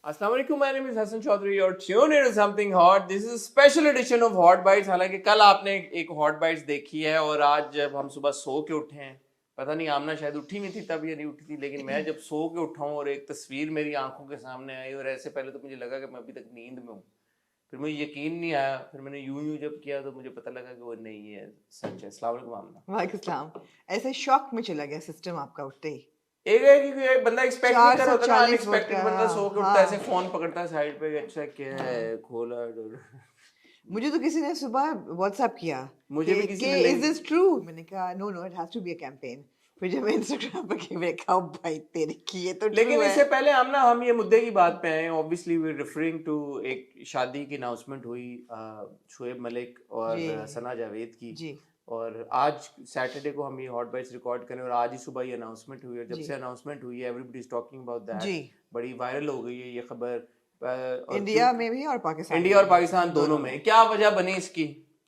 अस्सलाम वालेकुम, my name is Hassan Chaudhary. You're tuned into something hot. This is a special edition of Hot Bites. हालांकि कल आपने एक Hot Bites देखी है और आज जब हम सुबह सो के उठे हैं, पता नहीं आमना शायद उठी नहीं थी तब ये नहीं उठी थी, लेकिन मैं जब सो के उठा हूँ और एक तस्वीर मेरी आंखों के सामने आई और ऐसे पहले तो मुझे लगा कि मैं अभी तक नींद में हूँ, फिर मुझे यकीन नहीं आया, फिर मैंने यूं जब किया तो मुझे पता लगा कि वो नहीं है, सच है। अस्सलाम वालेकुम आमना। वालेकुम सलाम। ऐसे शॉक में चला गया सिस्टम आपका उठते ही। एक है कि कोई बंदा एक्सपेक्ट नहीं कर रहा होता ना, 440 वोट अनएक्सपेक्टेड का। बंदा सो के उठता है, हाँ ऐसे फोन पकड़ता है साइड पे, अच्छा क्या है, खोला मुझे तो किसी ने सुबह व्हाट्सएप किया मुझे भी किसी ने इज दिस ट्रू। मैंने कहा no no, it has to be a campaign. फिर जब मैं इंस्टाग्राम पर देखा, भाई तेरे की ये तो लेकिन ट्रू इससे है। पहले हम ये मुद्दे की बात पे आए। ऑब्वियसली वी रेफरिंग टू एक शादी की अनाउंसमेंट हुई शुएब मलिक और जी सना जावेद की, जी और आज सैटरडे को हम ये हॉट बाइट्स रिकॉर्ड करें और आज ही सुबह ये अनाउंसमेंट हुई, और जब जी से अनाउंसमेंट हुई है एवरीबडी इज टॉकिंग अबाउट जी। दैट। बड़ी वायरल हो गई है ये खबर। और क्यों, इंडिया में भी और पाकिस्तान इंडिया में और पाकिस्तान भी, दोनों में क्या वजह बनी इसकी,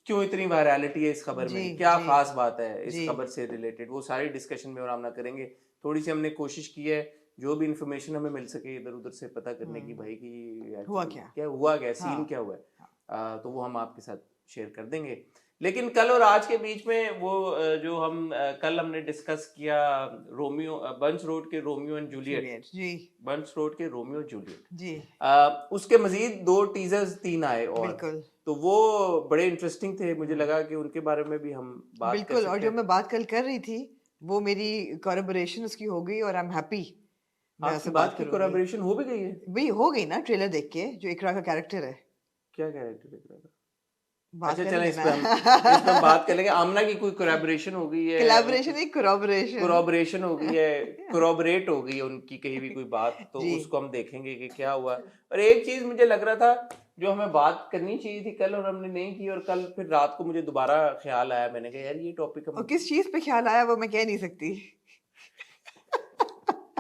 क्यों इतनी वायरलिटी है इस खबर जी में, क्या जी खास बात है इस जी खबर से रिलेटेड, वो सारी डिस्कशन में और हम ना करेंगे। थोड़ी सी हमने कोशिश की है जो भी इंफॉर्मेशन हमें मिल सके इधर उधर से पता करने की, भाई कि हुआ actually क्या। क्या हुआ, क्या सीन हाँ क्या हुआ है। तो वो हम आपके साथ शेयर कर देंगे। लेकिन कल और आज के बीच में वो जो हम कल हमने डिस्कस किया, रोमियो बंच रोड के रोमियो एंड जूलियट, जूलियट जी बंच रोड के रोमियो जूलियट, जी उसके मजीद 2 टीजर्स 3 आए, और बिल्कुल तो वो बड़े इंटरेस्टिंग थे। मुझे लगा कि उनके बारे में भी हम बात कर बिल्कुल। और सकते जो हैं। मैं बात कल कर रही थी वो मेरी कोलैबोरेशन उसकी हो गई और आई एम हैप्पी। मैं आपकी उससे बात बात की करूंगी। कोलैबोरेशन हो भी गई है? भाई हो गई ना ट्रेलर देख के, जो इकरा का कैरेक्टर है। क्या कैरेक्टर है इकरा का? बात अच्छा कर चलें, लेना। इस पे हम बात कर लेंगे। आमना की कोई कोलैबोरेशन हो गई है, कोलैबोरेशन नहीं, कोलैबोरेशन। कोरॉबरेशन हो गई है, कोरॉबरेट हो गई है उनकी कहीं भी कोई बात, तो जी उसको हम देखेंगे कि क्या हुआ। और एक चीज मुझे लग रहा था जो हमें बात करनी चाहिए थी कल और हमने नहीं की, और कल फिर रात को मुझे दोबारा ख्याल आया, मैंने कहा यार ये टॉपिक और हम किस चीज पे ख्याल आया वो मैं कह नहीं सकती।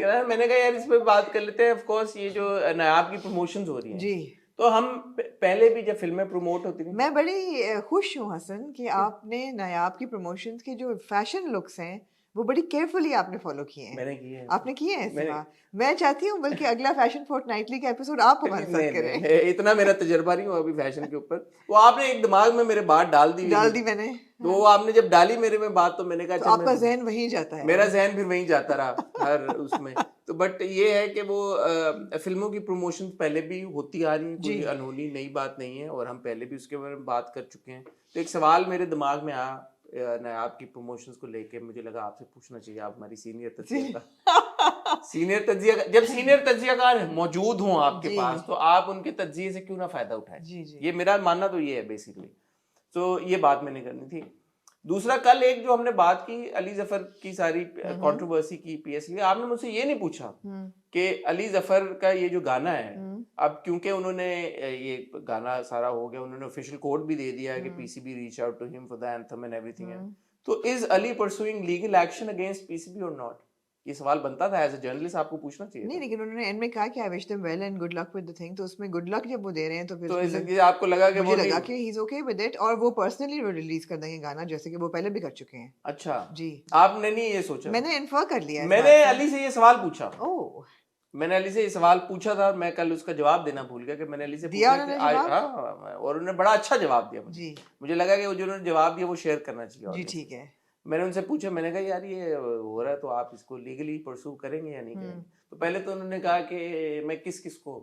मैंने कहा यार इस पे बात कर लेते हैं। ऑफ कोर्स ये जो नायाब की प्रमोशंस हो रही हैं, जी तो हम पहले भी जब फिल्में प्रमोट होती थी, मैं बड़ी खुश हूँ हसन कि आपने नायाब की प्रमोशंस के जो फैशन लुक्स हैं वो बड़ी केयरफुली आपने फॉलो किए हैं। मैंने की है। आपने किए हैं मैंने सिवा। मैं चाहती हूँ बल्कि अगला फैशन फोर्टनाइटली का एपिसोड आप हमारे नहीं साथ नहीं करें। नहीं, इतना मेरा तजर्बा नहीं हुआ अभी फैशन के ऊपर। वो आपने एक दिमाग में मेरे बात डाल दी हुई डाल थी, दी मैंने। तो हाँ। वो आपने जब डाली मेरे में बात, तो मैंने कहा तो अच्छा मैं, आपका जहन वहीं जाता है मेरा अब। जहन फिर वहीं जाता रहा हर उसमें। तो बट ये है कि वो फिल्मों की प्रमोशन पहले भी होती आ रही, जी कोई अनहोनी नई बात नहीं है, और हम पहले भी उसके बारे में बात कर चुके हैं। तो एक सवाल मेरे दिमाग में आया नायाब की प्रमोशंस को लेके, मुझे लगा आपसे पूछना चाहिए, आप हमारी सीनियर जी तज्जिया सीनियर तज्जिया, जब सीनियर तज्जियाकार मौजूद हों आपके जी पास, तो आप उनके तज्जिए से क्यों ना फायदा उठाएं। जी जी ये मेरा मानना तो ये है बेसिकली। तो ये बात मैंने करनी थी। दूसरा, कल एक जो हमने बात की अली जफर की सारी कंट्रोवर्सी की पीएसली, आपने मुझसे ये नहीं पूछा हम्म कि अली जफर का ये जो गाना है, हम्म अब क्योंकि उन्होंने ये गाना सारा हो गया, उन्होंने ऑफिशियल कोड भी दे दिया है कि PCB reach out to him for the anthem and everything है, हम्म। तो is Ali pursuing legal action against PCB और नॉट? ये सवाल बनता था, एज अ जर्नलिस्ट आपको पूछना चाहिए नहीं था। लेकिन उन्होंने एंड में कहा कि I wish them well and good luck with the thing, तो उसमें गुड लक जब वो दे रहे हैं तो फिर तो उसमें ये आपको लगा कि मुझे वो लगा नहीं? कि he is okay with it, और वो पर्सनली रिलीज कर देंगे गाना जैसे कि वो पहले भी कर चुके हैं। अच्छा, जी आपने नहीं ये सोचा? मैंने इन्फर कर लिया इस मैंने बात से। अली से ये सवाल पूछा, ओह मैंने अली से ये सवाल पूछा था, और मैं कल उसका जवाब देना भूल गया कि मैंने अली से दिया पूछा कि उन्होंने जवाब। हाँ, और उन्होंने बड़ा अच्छा जवाब दिया मुझे। जी मुझे लगा कि वो जो उन्होंने जवाब दिया वो शेयर करना चाहिए जी ऑडियंस के ठीक साथ। है। मैंने उनसे पूछा, मैंने कहा यार ये हो रहा है तो आप इसको लीगली परसू करेंगे या नहीं करेंगे? तो पहले तो उन्होंने कहा कि मैं किस किस को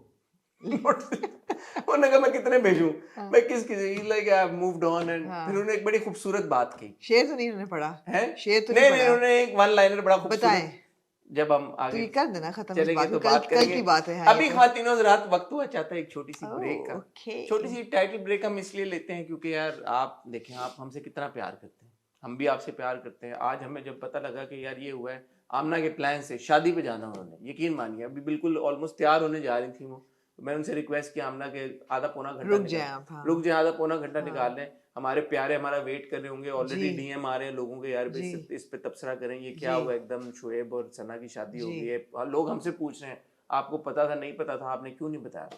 उन्होंने कहा मैं कितने भेजूं, हाँ मैं किस किस, like I moved on, and फिर हाँ। उन्होंने एक बड़ी खूबसूरत बात की शेर तो नहीं उन्होंने पढ़ा। है। शेर तो नहीं नहीं नहीं, पढ़ा। उन्होंने एक वन लाइनर बड़ा बताएं। खूबसूरत, जब हम तो आगे ये कर देना खत्म इस चलेंगे बात तो को, कल बात कल करेंगे। की बात है। हाँ ये अभी तो। खातिनों हज़रात वक्त हुआ चाहता है एक छोटी सी ब्रेक का। ओके। छोटी सी टाइटल ब्रेक हम इसलिए लेते हैं क्योंकि यार आप देखें, आप हमसे कितना प्यार करते हैं, हम भी आपसे प्यार करते हैं। आज हमें जब पता लगा कि यार ये हुआ है, आमना के प्लान से शादी पे जाना, उन्होंने यकीन मानिए अभी बिल्कुल ऑलमोस्ट तैयार होने जा रही थी वो, तो मैंने उनसे रिक्वेस्ट किया आमना के आधा पौना घंटा रुक निकाल, जाए आप। हाँ रुक जाए, आधा पौना घंटा हाँ निकाल लें, हमारे प्यारे हमारा वेट कर रहे होंगे, जी ऑलरेडी डीएम आ रहे हैं लोगों के, यार जी इस पे तबसरा करें, ये क्या जी हुआ, एकदम शुएब और सना की शादी हो जी गई है, लोग हमसे पूछ रहे हैं, आपको पता था नहीं पता था, आपने क्यों नहीं बताया?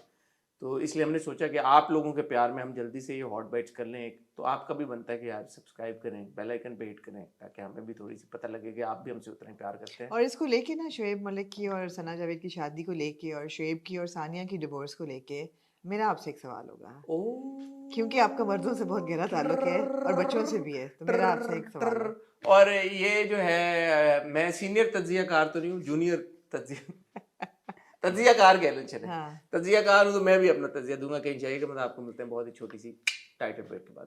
तो इसलिए हमने सोचा कि आप लोगों के प्यार में हम जल्दी से ये हॉट बाइट्स कर लें एक, तो आपका भी बनता है कि यार सब्सक्राइब करें, बेल आइकन पे हिट करें, ताकि हमें भी थोड़ी सी पता लगे कि आप भी हमसे उतना ही प्यार करते हैं। और इसको लेके ना शोएब मलिक की और सना जावेद की शादी को लेके और शोएब की और सानिया की डिवोर्स को लेके मेरा आपसे एक सवाल होगा, क्योंकि आपका मर्दों से बहुत गहरा ताल्लुक है और बच्चों से भी है, तो मेरा आपसे एक सवाल है। और ये जो है, मैं सीनियर तज्जियाकार तो नहीं हूँ, जूनियर तज्जियाकार कह लो चले। हाँ। तज्जियाकार हूँ तो मैं भी अपना तज्जिया दूंगा, कहीं जाइएगा। मतलब आपको मिलते हैं बहुत ही छोटी सी टाइटल ब्रेक के बाद।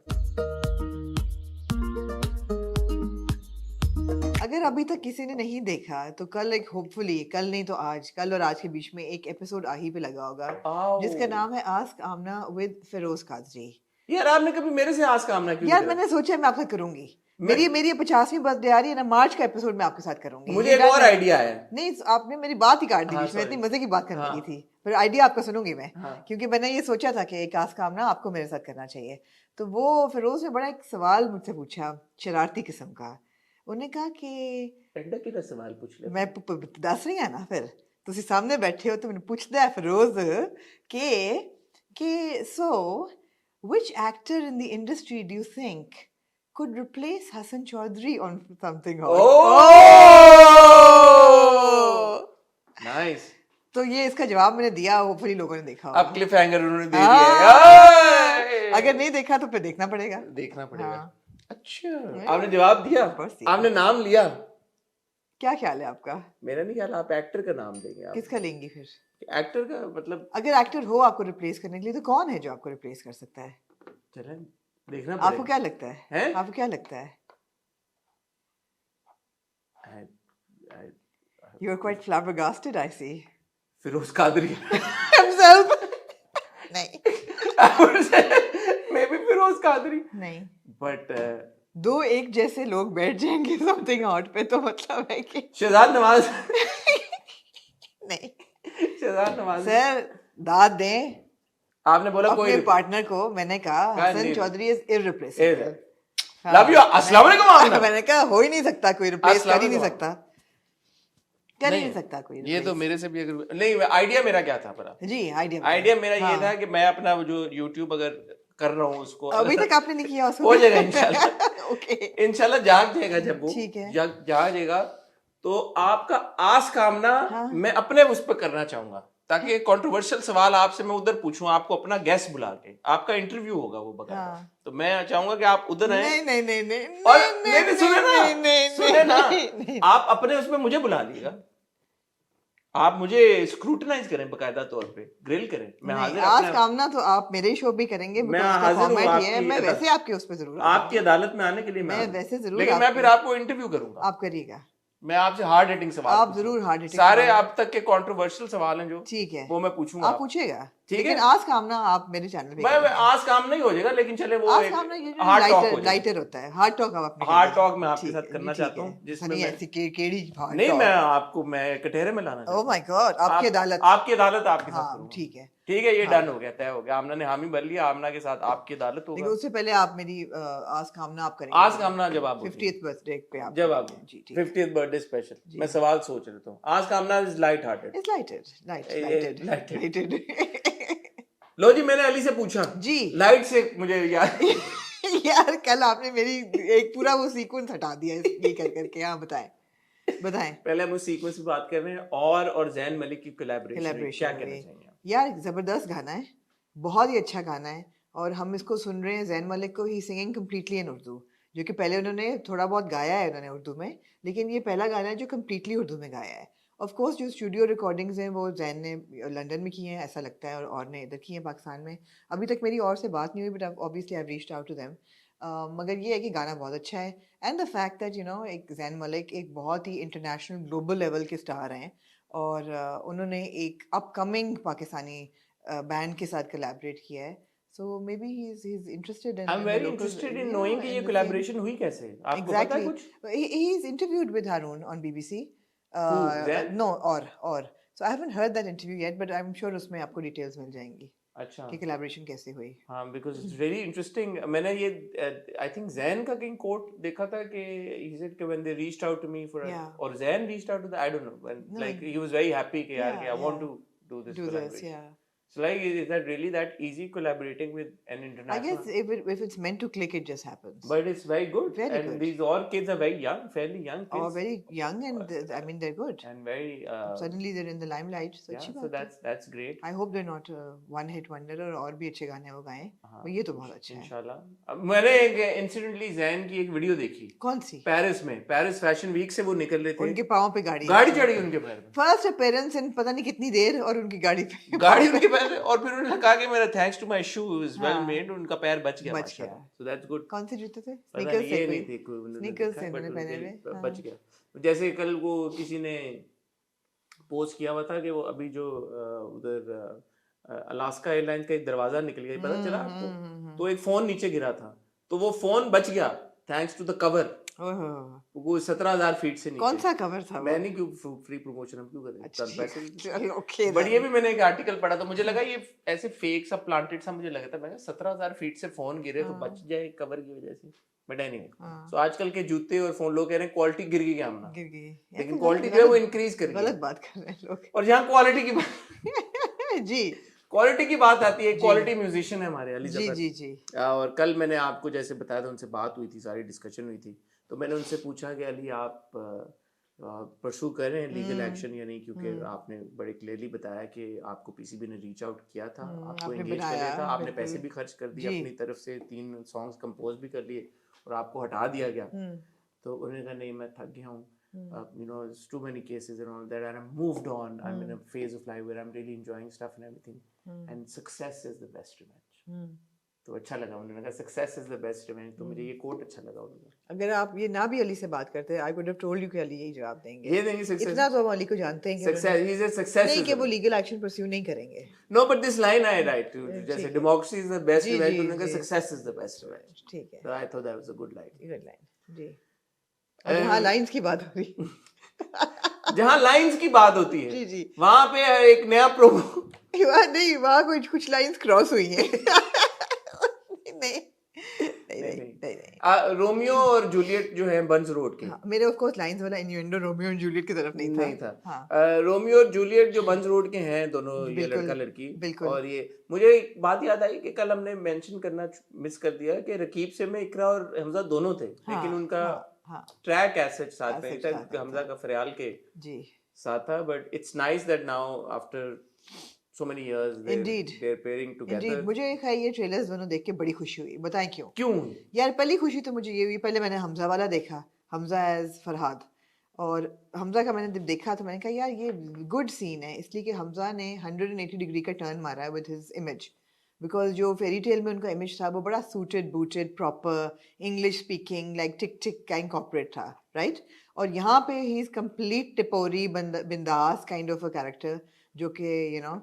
अगर अभी तक किसी ने नहीं देखा तो कल एक होपफुली, कल नहीं तो आज, कल और आज के बीच में एक एपिसोड आ ही पे लगा होगा जिसका नाम है आस्क आमना विद फिरोज कादरी। यार आपने कभी मेरे से आस्क आमना क्यों यार नहीं करा? मैंने सोचा मैं आपसे करूंगी, मेरी 50वीं बर्थडे आ रही है ना, मार्च का एपिसोड मैं आपके साथ करूंगी। मुझे एक और आइडिया है। नहीं, आपने मेरी बात ही काट दी बीच में, इतनी मजे की बात करने लगी थी, फिर आइडिया आपका सुनूंगी मैं, क्योंकि मैंने ये सोचा था कि एक आस्क आमना आपको मेरे साथ करना चाहिए। तो वो फिरोज ने बड़ा एक सवाल मुझसे पूछा, शरारती किस्म का। उन्हें कहा कि एडा किहड़ा सवाल पूछ लिया? मैं दस रही है ना, फिर ਤੁਸੀਂ सामने बैठे हो तो मैंने पूछता है फिरोज कि सो which actor in the industry do you think could replace Hassan Chaudhary on something hot? Nice. तो ये इसका जवाब मैंने दिया, होपफुली लोगों ने देखा अब क्लिफ हैंगर उन्होंने दे दिया है। अगर नहीं देखा तो फिर देखना पड़ेगा। अच्छा, आपने जवाब दिया, आपने नाम लिया। क्या ख्याल है आपका? मेरा नहीं ख्याल, आप एक्टर का नाम देंगे। आप किसका लेंगी फिर? एक्टर का मतलब, अगर एक्टर हो आपको रिप्लेस करने के लिए तो कौन है जो आपको रिप्लेस कर सकता है? चलें देखना पड़ेगा। आपको क्या लगता है? आपको क्या लगता है? You are quite flabbergasted, I see. Firoz Qadri himself. नहीं, मैं भी फिरोज कादरी नहीं, बट दो एक जैसे लोग बैठ जाएंगे समथिंग हॉट पे तो मतलब है कि शहजाद नवाज नहीं, शहजाद नवाज सर दाद दें आपने बोला कोई अपने पार्टनर को। मैंने कहा Hasan Chaudhry is irreplaceable. Love you, अस्सलाम वालेकुम आमना। मैंने कहा हो ही नहीं सकता, कोई रिप्लेस कर ही नहीं सकता, कर ही नहीं सकता कोई। ये तो मेरे से भी अगर नहीं, आइडिया मेरा क्या था पता? जी, आइडिया मेरा ये था कि मैं अपना जो यूट्यूब अगर कर रहा हूँ उसको, अभी तक आपने नहीं किया उसको, हो जाएगा इंशाल्लाह। ओके, इंशाल्लाह जाग जाएगा, जब वो ठीक है जाग जाएगा तो आपका आस्क आमना मैं अपने उस पर करना चाहूंगा, ताकि कंट्रोवर्शियल सवाल आपसे मैं उधर पूछूं, आपको अपना गेस्ट बुला के आपका इंटरव्यू होगा वो बकायदा। तो मैं चाहूंगा कि आप उधर आए। नहीं, और नहीं, सुने ना, आप अपने उसमें मुझे बुला लीजिएगा, आप मुझे स्क्रूटनाइज करें, बकायदा तौर पे ग्रिल करें। मैं हाजिर, आस्क आमना तो आप मेरे शो भी करेंगे, मैं हाजिर हूं। मैं वैसे आपके उस पे जरूर, आपकी अदालत में आने के लिए मैं वैसे जरूर, लेकिन मैं फिर आपको इंटरव्यू करूंगा। आप करिएगा, मैं आपसे हार्ड हिटिंग सवाल, आप जरूर हार्ड हिटिंग, सारे आप तक के कंट्रोवर्शियल सवाल हैं जो, ठीक है, वो मैं पूछूंगा, आप पूछेगा, ठीक है। आस्क आमना आप मेरे चैनल पे, मैं आस्क आमना ही हो जाएगा, लेकिन चले वो आस्क आमना ये हार्ड टॉक लाइटर होता है, हार्ड टॉक आप अपने हार्ड टॉक मैं आपके साथ करना चाहता हूं, जिसमें ऐसी केड़ी नहीं, मैं आपको मैं कटहरे में लाना, ओह माय गॉड, आपकी अदालत आपके साथ करूंगा। ठीक है, ये डन हो गया, तय हो गया। आमना ने हामी भर लिया, आमना के साथ आपकी अदालत होगा। उससे पहले आप मेरी आस्क आमना आप करेंगे, आस्क आमना जब आप 50th बर्थडे पे आप, जब आप 50th बर्थडे स्पेशल, मैं सवाल सोच रहा हूँ। Ask Amna is light hearted, लो जी, मैंने अली से पूछा जी, लाइट से मुझे यार कल आपने मेरी एक पूरा वो सीक्वेंस हटा दिया ये कर करके। हाँ बताएं पहले हम उस सीक्वेंस पे बात कर रहे हैं, और जैन मलिक की कोलैबोरेशन क्या कहना चाहिए? यार जबरदस्त गाना है, बहुत ही अच्छा गाना है, और हम इसको सुन रहे हैं जैन मलिक को, ही सिंगिंग कम्प्लीटली इन उर्दू, जो कि पहले उन्होंने थोड़ा बहुत गाया है उन्होंने उर्दू में, लेकिन ये पहला गाना है जो कम्प्लीटली उर्दू में गाया है। ऑफ कोर्स जो स्टूडियो रिकॉर्डिंग्स हैं वो जैन ने लंदन में की हैं ऐसा लगता है, और ने इधर की हैं पाकिस्तान में। अभी तक मेरी और से बात नहीं हुई, but obviously I reached out to them. मगर ये है कि गाना बहुत अच्छा है, and the fact that you know एक जैन मलिक एक बहुत ही इंटरनेशनल ग्लोबल लेवल के स्टार हैं, और उन्होंने एक अपकमिंग पाकिस्तानी बैंड के साथ कोलैबोरेट किया है, so maybe he's interested in, I'm very interested in knowing कि ये collaboration हुई कैसे, आपको पता है कुछ? He's interviewed with Haroon on BBC. No, or so I haven't heard that interview yet, but I'm sure उसमें आपको details मिल जाएंगी। अच्छा, कि collaboration कैसे हुई? हाँ, because it's very interesting. मैंने ये I think Zayn का कहीं quote देखा था कि he said कि when they reached out to me for or Zayn reached out to the, I don't know, when like he was very happy कि यार I want to do this collaboration. So like, is that really that easy collaborating with an I international? guess if it's meant to click, it just happens. But it's very good. Very And good. these all kids are very young, fairly young Or kids. very young, and I mean they're good. And very Suddenly they're in the limelight. So yeah, अच्छी so बात है. that's great. I hope they're not a one-hit wonder और भी अच्छे गाने वो गाएं. हाँ, ये तो बहुत अच्छा है. इंशाल्लाह. अब मैंने एक इंसिडेंटली जैन की एक वीडियो देखी कौन सी? पेरिस में, पेरिस फैशन वीक से वो निकल रहे थे. उनके पाँव पे गाड़ी चढ़ी उनके पैर में. फर्स्ट अपीयरेंस इन पता नहीं कितनी देर और उनकी गाड़ी पे गाड़ी उनके पैर में, और फिर उन्होंने कहा कि मेरा thanks to my shoes well हाँ. मेड, उनका पैर बच गया बच माशाल्लाह. गया. So that's good. कौन से जूते थे? पता स्नीकर्स नहीं, ये थे नहीं कोई? थे कोई उन्होंने स्नीकर्स देखा, थे but उन्होंने पहने उनके हुए. बच गया. जैसे कल वो किसी ने पोस्ट किया हुआ था कि वो अभी जो उधर अलास्का एयरलाइंस का एक दरवाजा निकल गया, पता चला आपको? तो एक फोन नीचे गिरा था, तो वो फोन बच गया थैंक्स टू द कवर. वो 17,000 फीट से नीचे. कौन सा कवर था? मैं नहीं, क्यों फ्री प्रमोशन हम क्यों करें? अच्छा, पैसे. चलो ओके. बट ये भी मैंने एक आर्टिकल पढ़ा था, मुझे लगा ये ऐसे फेक सा प्लांटेड सा मुझे लगा था. मैं 17,000 फीट से फोन गिरे तो बच जाए कवर की वजह से. बट एनीवे, सो आजकल के जूते और फोन लोग कह रहे हैं क्वालिटी गिर गई क्या हमने? गिर गई. लेकिन क्वालिटी जो है वो इंक्रीज कर गलत बात कर रहे हैं लोग. और जहाँ क्वालिटी की जी क्वालिटी की बात आती है, क्वालिटी म्यूजिशियन है हमारे अली जी जफर. जी जी. और कल मैंने आपको जैसे बताया था, उनसे बात हुई थी, सारी डिस्कशन हुई थी. तो मैंने उनसे पूछा कि अली आप परसू कर रहे हैं लीगल एक्शन या नहीं, क्योंकि आपने बड़े क्लियरली बताया कि आपको पीसीबी ने रीच आउट किया था, आपको एंगेज कर लिया था, आपने पैसे भी खर्च कर दिए, अपनी तरफ से 3 सॉन्ग्स कंपोज भी कर लिए और आपको हटा दिया गया. तो उन्होंने कहा नहीं, मैं थक गया हूँ. You know, there's too many cases and all that, and I'm moved on. I'm in a phase of life where I'm really enjoying stuff and everything. And success is the best revenge. तो अच्छा लगा, उन्होंने कहा success is the best revenge. तो मुझे ये coat अच्छा लगा उन्होंने. अगर आप ये ना भी अली से बात करते, I would have told you कि अली यही जवाब देंगे. ये देंगे सक्सेस. इतना तो हम अली को जानते हैं कि success, he is a success नहीं कि वो लीगल एक्शन परस्यू नहीं करेंगे. No, but this line I write to, जैसे डेमोक्रेसी इज द बेस्ट जी, रिवेंज, जी, उन्होंने कहा जी. Success is the best revenge. ठीक है. So I thought that was a good line. Good line. जी. अब हाँ, लाइंस की बात हो रही. जहाँ लाइंस की बात होती है जी जी. वहां पे एक नया प्रोमो. नहीं, वहाँ कुछ लाइंस क्रॉस हुई हैं. रोमियो और जूलियट जो है बंस रोड के. मेरे ऑफ कोर्स लाइंस वाला इन्यूएंडो रोमियो और जूलियट की तरफ नहीं था. रोमियो और जूलियट जो बंस रोड के हैं दोनों, ये लड़का लड़की. और ये मुझे एक बात याद आई कि कल हमने मेंशन करना मिस कर दिया कि रकीब से में इकरा और हमजा दोनों थे, लेकिन उनका ट्रैक एसेट साथ में था, हमजा का फरियाल के साथ था. But it's nice that now after so many years they're pairing together. Indeed. मुझे ये ट्रेलर्स दोनों देख के बड़ी खुशी हुई. बताएं क्यों हुई? यार पहली खुशी तो मुझे ये हुई, पहले मैंने हमजा वाला देखा, हमजा एज फरहाद, और हमजा का मैंने जब देखा तो मैंने कहा यार ये गुड सीन है, इसलिए कि हमजा ने 180 डिग्री का टर्न मारा है विद हिज इमेज. बिकॉज जो फेरी टेल में उनका इमेज था वो बड़ा suited booted proper English speaking like tick tick kind corporate था, राइट? और यहाँ पे ही इज कंप्लीट टिपोरी बिंदास काइंड ऑफ अ कैरेक्टर, जो कि यू नो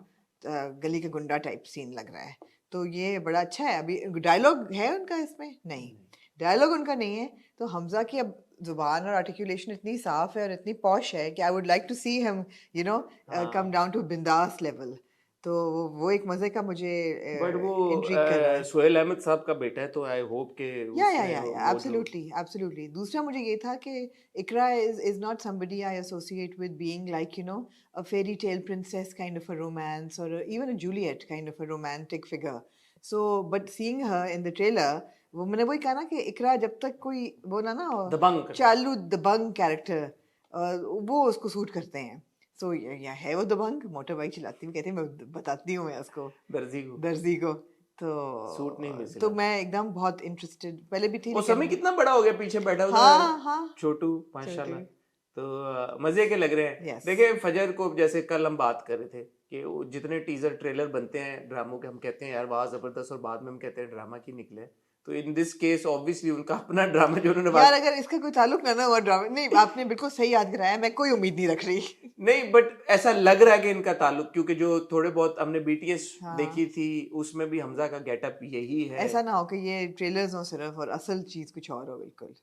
गली का गुंडा टाइप सीन लग रहा है. तो ये बड़ा अच्छा है. अभी डायलॉग है उनका इसमें? नहीं, डायलॉग उनका नहीं है. तो हमजा की अब जुबान और आर्टिकुलेशन इतनी साफ है और इतनी पॉश है कि I would like to see him you know come down to बिंदास लेवल. तो वो एक मजे का मुझे बट वो इंट्रिग कर रहा है. सुहेल अहमद साहब का बेटा है, तो आई होप के या एब्सोल्युटली. दूसरा मुझे ये था कि Iqra is not somebody I associate with being like you know a fairy tale princess kind of a romance, or even a Juliet kind of a romantic figure. So but seeing her in the trailer, वो मैंने वही कहा ना कि इकरा जब तक कोई बोला ना चालू दबंग कैरेक्टर वो उसको सूट करते हैं. सो या है वो दबंग, मोटर बाइक चलाती हुई, कहती है मैं बताती हूँ मैं उसको दर्जी को. तो सूट नहीं मिला. तो मैं एकदम बहुत इंटरेस्टेड पहले भी थी. वो समय कितना बड़ा हो गया पीछे बैठा हुआ छोटू, माशाल्लाह. तो मजे के लग रहे हैं. देखिए फजर को जैसे कल हम बात कर रहे थे कि जितने टीजर ट्रेलर बनते हैं ड्रामों के, हम कहते हैं यार वाह जबरदस्त, और बाद में हम कहते हैं ड्रामा की निकले. तो इन दिस केस ऑब्वियसली उनका अपना ड्रामा जो उन्होंने यार अगर इसका कोई ताल्लुक ना हुआ ड्रामा. नहीं, आपने बिल्कुल सही याद कराया, मैं कोई उम्मीद नहीं रख रही. नहीं, बट ऐसा लग रहा है कि इनका ताल्लुक, क्योंकि जो थोड़े बहुत हमने बीटीएस देखी थी उसमें भी हमजा का गेटअप यही है. ऐसा ना हो कि ये ट्रेलर्स हो सिर्फ और असल चीज कुछ और हो. बिल्कुल.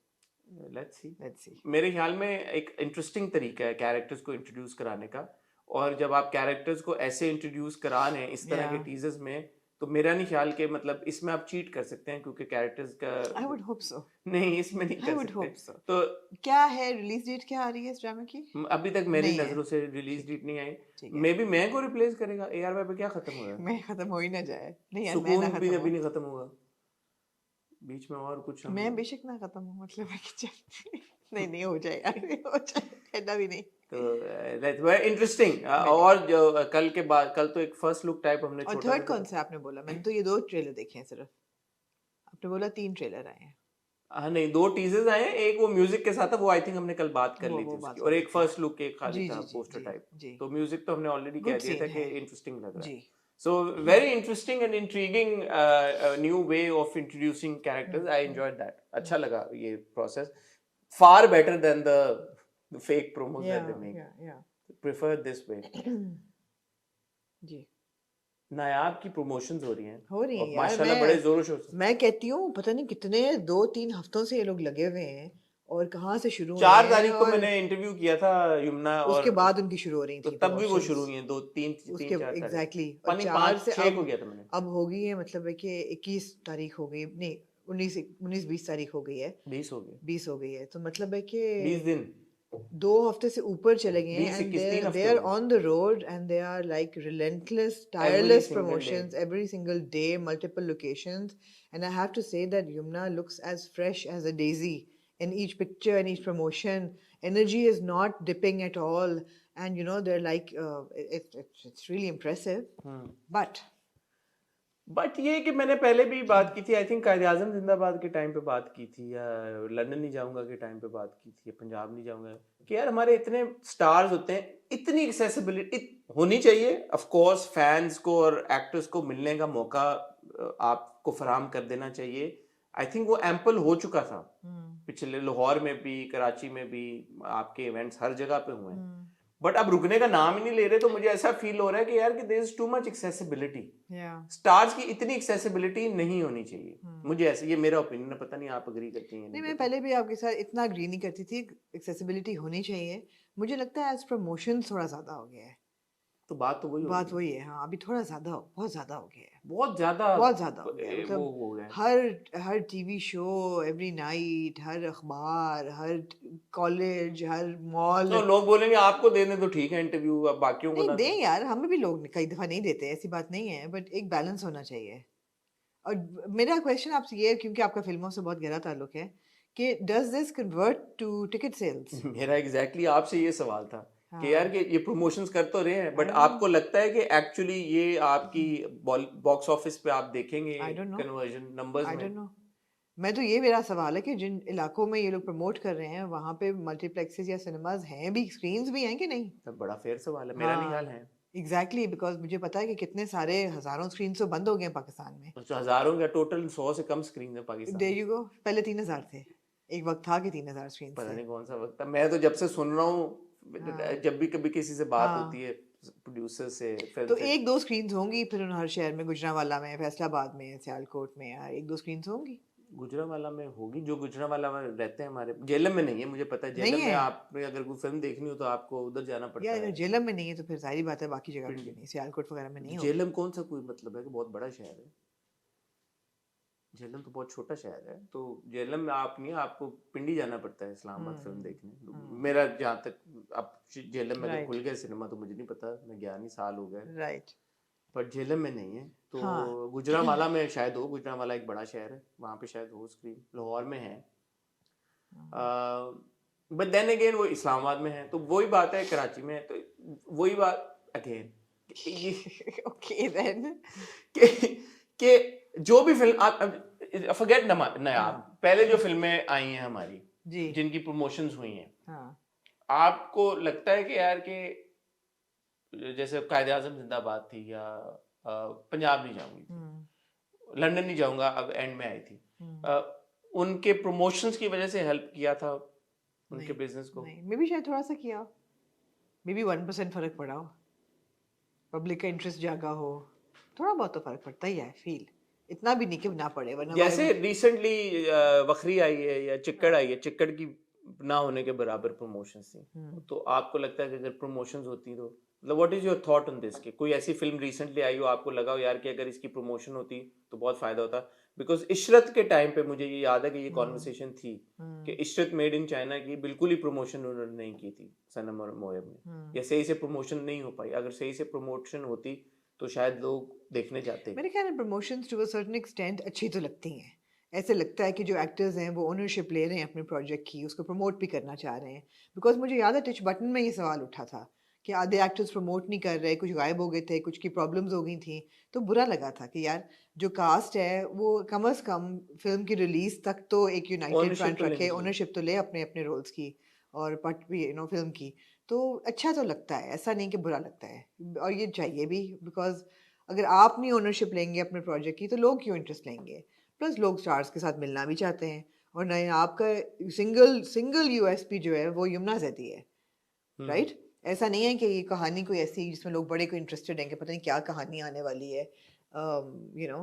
Let's see. मेरे ख्याल में एक इंटरेस्टिंग तरीका है कैरेक्टर्स को इंट्रोड्यूस कराने का, और जब आप कैरेक्टर्स को ऐसे इंट्रोड्यूस करा रहे हैं इस तरह के टीजर्स में, तो मेरा नहीं ख्याल कि मतलब इसमें आप चीट कर सकते हैं क्योंकि कैरेक्टर्स का आई वुड होप सो, नहीं इसमें नहीं आई कर वुड होप सकते। सो। तो क्या है रिलीज डेट, क्या आ रही है इस ड्रामा की? अभी तक मेरी नहीं है। नजरों से रिलीज डेट नहीं आई। ठीक है। मे बी मैं को रिप्लेस करेगा, AR वाई पे क्या खत्म हुआ है? मैं खत्म हो ही ना जाए, नहीं यार मैं ना सुकून भी खत्म अभी हो। नहीं खत्म हुआ, बीच में और कुछ हम मैं बेशक ना खत्म हूँ, मतलब है कि नहीं नहीं हो जाए यार, हो जाए, ऐसा भी नहीं। तो दैट्स वेरी इंटरेस्टिंग। और जो कल के बाद, कल तो एक फर्स्ट लुक टाइप हमने और छोटा थर्ड सा कौन सा आपने बोला? मैंने तो ये 2 ट्रेलर देखे हैं सिर्फ, आपने बोला 3 ट्रेलर आए हैं। हाँ नहीं, 2 टीजर्स आए हैं, एक वो म्यूजिक के साथ था, वो आई थिंक हमने कल बात कर ली थी वो उसकी, बात और हो एक गई थी। फर्स्ट लुक एक खाली जी था जी जी पोस्टर जी टाइप। जी। तो म्यूजिक तो हमने ऑलरेडी कह गुड दिया सीन था कि है इंटरेस्टिंग लग रहा जी। है। So very interesting and intriguing new way of introducing characters, I enjoyed that. अच्छा लगा ये process, far better than the fake promos that they make, या प्रेफर दिस वे। जी। नायाब की प्रमोशंस हो रही हैं हो रही है और यार। माशाल्लाह बड़े जोरों शोर से। मैं कहती हूँ पता नहीं कितने 2-3 हफ्तों से ये लोग लगे हुए हैं, और कहाँ से शुरू हुए 4 हैं, तारीख को और मैंने इंटरव्यू किया था यमुना, उसके और बाद उनकी शुरू हो रही तो थी तब भी वो शुरू प्रमोशंस। हुई हैं, 2 3 उसके 3 4 तारीख, एग्जैक्टली, और पानी 4 5 से 6 अब को गया था मैंने। अब हो गई है, मतलब है कि 21 तारीख हो गई, नहीं 19-20 तारीख हो गई है, 20 हो गए, 20 हो गई है, तो मतलब है कि 20 दिन, 2 हफ्ते से ऊपर चले गए हैं, 20 एंड 21 3 दे हफ्ते आर हो गए, on the road and they are like relentless every tireless single day. promotions every single day, multiple locations, and I have to say that Yumna looks as fresh as a daisy in each picture and each promotion. Energy is not dipping at all, and you know they're like it's really impressive. But but ये कि मैंने पहले भी बात की थी, I think कायदे आजम जिंदाबाद के टाइम पे बात की थी, या लंदन नहीं जाऊंगा के टाइम पे बात की थी, या पंजाब नहीं जाऊंगा, कि यार हमारे इतने स्टार्स होते हैं, इतनी एक्सेसिबिलिटी होनी चाहिए, ऑफ कोर्स फैंस को और एक्टर्स को मिलने का मौका आपको फराहम कर देना चाहिए। आई थिंक वो एम्पल हो चुका था पिछले, लाहौर में भी, कराची में भी, आपके इवेंट्स हर जगह पे हुए हैं, बट अब रुकने का नाम ही नहीं ले रहे। तो मुझे ऐसा फील हो रहा है कि यार कि there is too much accessibility, yeah, stars की इतनी एक्सेसिबिलिटी नहीं होनी चाहिए। मुझे ऐसे, ये मेरा ओपिनियन है, पता नहीं आप अग्री करती हैं नहीं मैं पहले भी आपके साथ इतना अग्री नहीं करती थी, एक्सेसिबिलिटी होनी चाहिए। मुझे लगता है एज प्रमोशन थोड़ा ज़्यादा हो गया है। तो बात तो वही बात होगी, वही है, हाँ अभी थोड़ा ज़्यादा बहुत ज़्यादा हो गया है, बहुत ज्यादा बहुत ज़्यादा हो गया है। वो मतलब हो गया है। हर टीवी शो, एवरी नाइट, हर अखबार, हर कॉलेज, हर मॉल। तो लोग बोलेंगे आपको देने तो ठीक है इंटरव्यू, अब बाकियों को नहीं ना दें यार, हमें भी लोग कई दफ़ा नहीं देते, ऐसी बात नहीं है, बट एक बैलेंस होना चाहिए। और मेरा क्वेश्चन आपसे ये है, क्योंकि आपका फिल्मों से बहुत गहरा ताल्लुक है, कि does this convert to ticket sales? मेरा एग्जैक्टली आपसे ये सवाल था कि यार हाँ कि ये प्रमोशंस कर तो रहे हैं, बट I don't know. आपको लगता है कि एक्चुअली ये आपकी बॉक्स ऑफिस पे आप देखेंगे I don't know. Conversion numbers I में? Don't know. मैं तो ये मेरा सवाल है कि जिन इलाकों में ये लोग प्रमोट कर रहे हैं, वहाँ पे मल्टीप्लेक्सेस या सिनेमाज हैं भी, स्क्रीन्स भी हैं कि नहीं? तो बड़ा फेयर सवाल है, मेरा नहीं ख्याल है। एग्जैक्टली, बिकॉज मुझे पता है कि कितने सारे हजारों स्क्रीन तो बंद हो गए हैं पाकिस्तान में। तो हजारों का टोटल 100 से कम स्क्रीन है पाकिस्तान देयर में। यू गो, पहले 3000 थे, एक वक्त था कि 3000 स्क्रीन पता थे। नहीं कौन सा वक्त था, मैं तो जब से सुन रहा हूँ, हाँ जब भी कभी किसी से बात हाँ, होती है प्रोड्यूसर से, फिल्म तो से, 1-2 स्क्रीन्स होंगी फिर उन हर शहर में, गुजरांवाला में, फैसलाबाद में, सियालकोट में, यार 1-2 स्क्रीन्स होंगी। गुजरांवाला में होगी, जो गुजरांवाला में रहते हैं हमारे। जेलम में नहीं है, मुझे पता है। नहीं जेलम में है आपने अगर कोई फिल्म देखनी हो तो आपको उधर जाना पड़ता यार, अगर है। जेलम में नहीं है तो फिर जाहिर बात है बाकी जगह पे भी पिंडी, नहीं, सियालकोट वगैरह में नहीं होगी। जेलम कौन सा कोई मतलब है कि बहुत बड़ा शहर है? जेलम तो बहुत छोटा शहर है। तो जेलम में आप नहीं, आपको पिंडी जाना पड़ता है इस्लामाबाद फिल्म देखने। मेरा जहाँ तक, अब जेलम में अगर राइट खुल गया सिनेमा तो मुझे नहीं पता, मैं गया नहीं, साल हो गए, राइट। पर झेलम में नहीं है। तो हाँ गुजरांवाला में शायद हो, गुजरांवाला एक बड़ा शहर है, वहाँ पे शायद हो स्क्रीन। लाहौर में है, बट देन अगेन वो इस्लामाबाद में है, तो वही बात है, कराची में है, तो वही बात अगेन ओके देन, कि जो भी फिल्म आप फॉरगेट नायाब, पहले जो फिल्में आई हैं हमारी, जी जिनकी प्रमोशंस हुई हैं, हाँ आपको लगता है कि यार कि जैसे कायदे आजम जिंदाबाद थी, या पंजाब नहीं जाऊंगी, लंदन नहीं जाऊंगा, अब एंड में आई थी, उनके प्रमोशंस की वजह से हेल्प किया था उनके बिजनेस को? नहीं, मे बी शायद थोड़ा सा किया, मे बी 1% फर्क पड़ा हो, पब्लिक का इंटरेस्ट जागा हो, थोड़ा बहुत तो फर्क पड़ता ही है, फील इतना भी नहीं कि ना पड़े, वरना जैसे रिसेंटली वखरी आई है या चिक्कड़ आई है, चिक्कड़ की ना होने के बराबर प्रमोशंस थी, तो आपको लगता है कि अगर प्रमोशंस होती तो मतलब what is your thought on this कि कोई ऐसी फिल्म रिसेंटली आई हो आपको लगा हो यार कि अगर इसकी प्रमोशन होती तो बहुत फायदा होता, बिकॉज इशरत के टाइम पे मुझे ये याद है कि ये कॉन्वर्सेशन थी कि इशरत मेड इन चाइना की बिल्कुल ही प्रमोशन उन्होंने नहीं की थी सनम और मोएब ने, या सही से प्रमोशन नहीं हो पाई। अगर सही से प्रमोशन होती तो शायद लोग देखने जाते। मेरे ख्याल में promotions to a certain extent अच्छी तो लगती हैं। ऐसे लगता है कि जो एक्टर्स हैं वो ओनरशिप ले रहे हैं अपने प्रोजेक्ट की, उसको प्रमोट भी करना चाह रहे हैं। बिकॉज मुझे याद है टच बटन में ये सवाल उठा था कि आधे एक्टर्स प्रमोट नहीं कर रहे, कुछ गायब हो गए थे, कुछ की प्रॉब्लम्स हो गई थी, तो बुरा लगा था कि यार जो कास्ट है वो कम अज़ कम फिल्म की रिलीज तक तो एक यूनाइटेड Ownership फ्रंट तो लेनी रखे, चाहिए। ओनरशिप तो ले अपने अपने रोल्स की और पट भी फिल्म की। तो अच्छा तो लगता है, ऐसा नहीं कि बुरा लगता है, और ये चाहिए भी। बिकॉज अगर आप नहीं ओनरशिप लेंगे अपने प्रोजेक्ट की तो लोग क्यों इंटरेस्ट लेंगे? प्लस लोग स्टार्स के साथ मिलना भी चाहते हैं, और नए आपका सिंगल सिंगल यूएसपी जो है वो यमुना ज़ैदी है, राइट? ऐसा नहीं है कि ये कहानी कोई ऐसी जिसमें लोग बड़े को इंटरेस्टेड हैं कि पता नहीं क्या कहानी आने वाली है। You know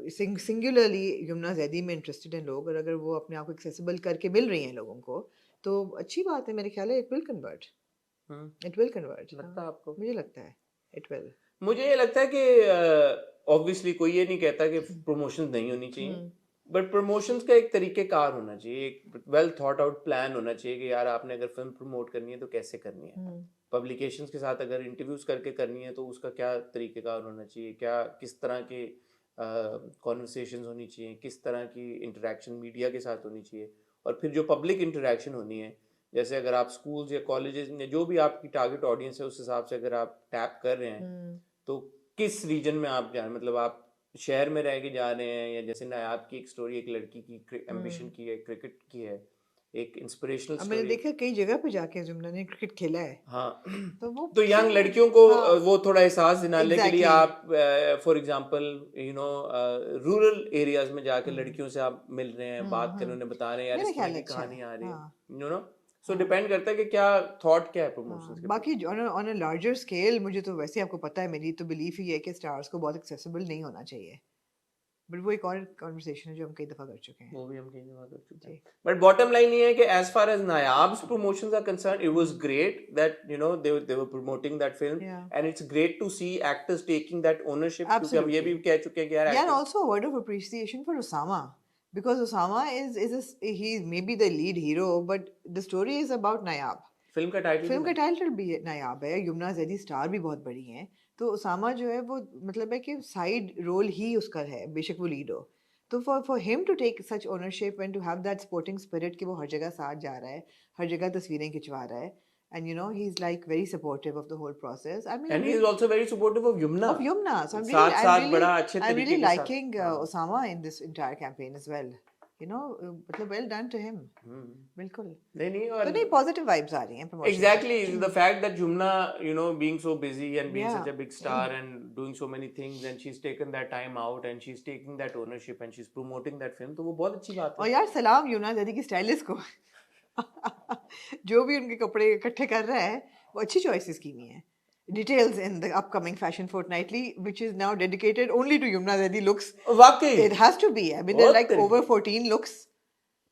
singularly Yamuna Zaidi में इंटरेस्टेड हैं लोग, और अगर वो अपने आप को एक्सेसिबल करके मिल रही हैं लोगों को तो अच्छी बात है। मेरे ख्याल है it will convert, it will convert. लगता है आपको? मुझे लगता है इट विल। मुझे ये लगता है कि ऑब्वियसली कोई ये नहीं कहता कि प्रमोशन नहीं होनी चाहिए, बट प्रमोशंस का एक तरीकेकार होना चाहिए, एक वेल थॉट आउट प्लान होना चाहिए कि यार आपने अगर फिल्म प्रमोट करनी है तो कैसे करनी है। पब्लिकेशंस के साथ अगर इंटरव्यूज करके करनी है तो उसका क्या तरीकेकार होना चाहिए, क्या किस तरह के कॉन्वर्सेशंस होनी चाहिए, किस तरह की इंटरेक्शन मीडिया के साथ होनी चाहिए, और फिर जो पब्लिक इंटरेक्शन होनी है, जैसे अगर आप स्कूल्स या कॉलेजेस में जो भी आपकी टारगेट ऑडियंस है उस हिसाब से अगर आप टैप कर रहे हैं तो किस रीजन में आप जा रहे हैं, मतलब आप शहर में रह के जा रहे हैं, या जैसे नायाब की एक स्टोरी एक लड़की की एम्बिशन की है, क्रिकेट की है, एक इंस्पिरेशनल अब मैंने स्टोरी। देखा कई जगह पे जाके जुमना ने क्रिकेट खेला है, हाँ तो वो तो यंग लड़कियों को हाँ वो थोड़ा एहसास दिलाने के लिए एग्जैक्टली आप for example you know rural areas में जाके लड़कियों से आप मिल रहे हैं, बात कर रहे हैं, उन्हें बता रहे हैं यार मेरा इस तरह ख्याल की अच्छा कहानी है। आ रही है, हाँ यू नो। सो डिपेंड करता है कि क्या थॉट क्या है प्रमोशंस के बाकी ऑन अ लार्जर स्केल मुझे तो वैसे आपको पता है मेरी तो बिलीफ ही है कि स्टार्स को बहुत एक्सेसिबल नहीं होना चाहिए, बट वो एक और कॉन्वर्सेशन है जो हम कई दफा कर चुके हैं। वो भी हम कई दफा कर चुके हैं, जी बट बॉटम लाइन ये है कि as far as Nayab's promotions are concern it was great that you know they were promoting that film, या and it's great to see actors taking that ownership, क्योंकि हम ये भी एब्सोल्युटली कह चुके हैं कि यार yeah and actors. also a word of appreciation for Osama, because Osama he's maybe the lead hero but the story is about Nayab. Film का टाइटल भी फिल्म का ना, टाइटल भी नायाब है, यमुना ज़ैदी स्टार भी बहुत बड़ी हैं, तो उसामा जो है वो मतलब है कि साइड रोल ही उसका है, बेशक वो लीड हो। तो for him to take such ownership and to have that sporting spirit कि वो हर जगह साथ जा रहा है, हर जगह तस्वीरें खिंचवा रहा है, and he is like very supportive of the whole process. I and mean he is also very supportive of Yumna, of Yumna. So साथ साथ बड़ा अच्छे I'm तरीके really के साथ। liking Osama in this entire campaign as well. मतलब well done to him. बिल्कुल। नहीं नहीं, तो और नहीं पॉजिटिव वाइब्स आ रही हैं promotion exactly the fact that Jumna, you know, being so busy and being Yeah. such a big star and doing so many things, and she's taken that time out and she's taking that ownership and she's promoting that film, तो वो बहुत अच्छी बात और है। यार सलाम यूना ज़ैदी की स्टाइलिस्ट को जो भी उनके कपड़े इकट्ठे कर रहा है वो अच्छी चॉइसेस की हुई हैं। Details in the upcoming Fashion Fortnightly, which is now dedicated only to Yumna Zaidi looks. वाकई It has to be. I mean, there are बहुत like over 14 looks.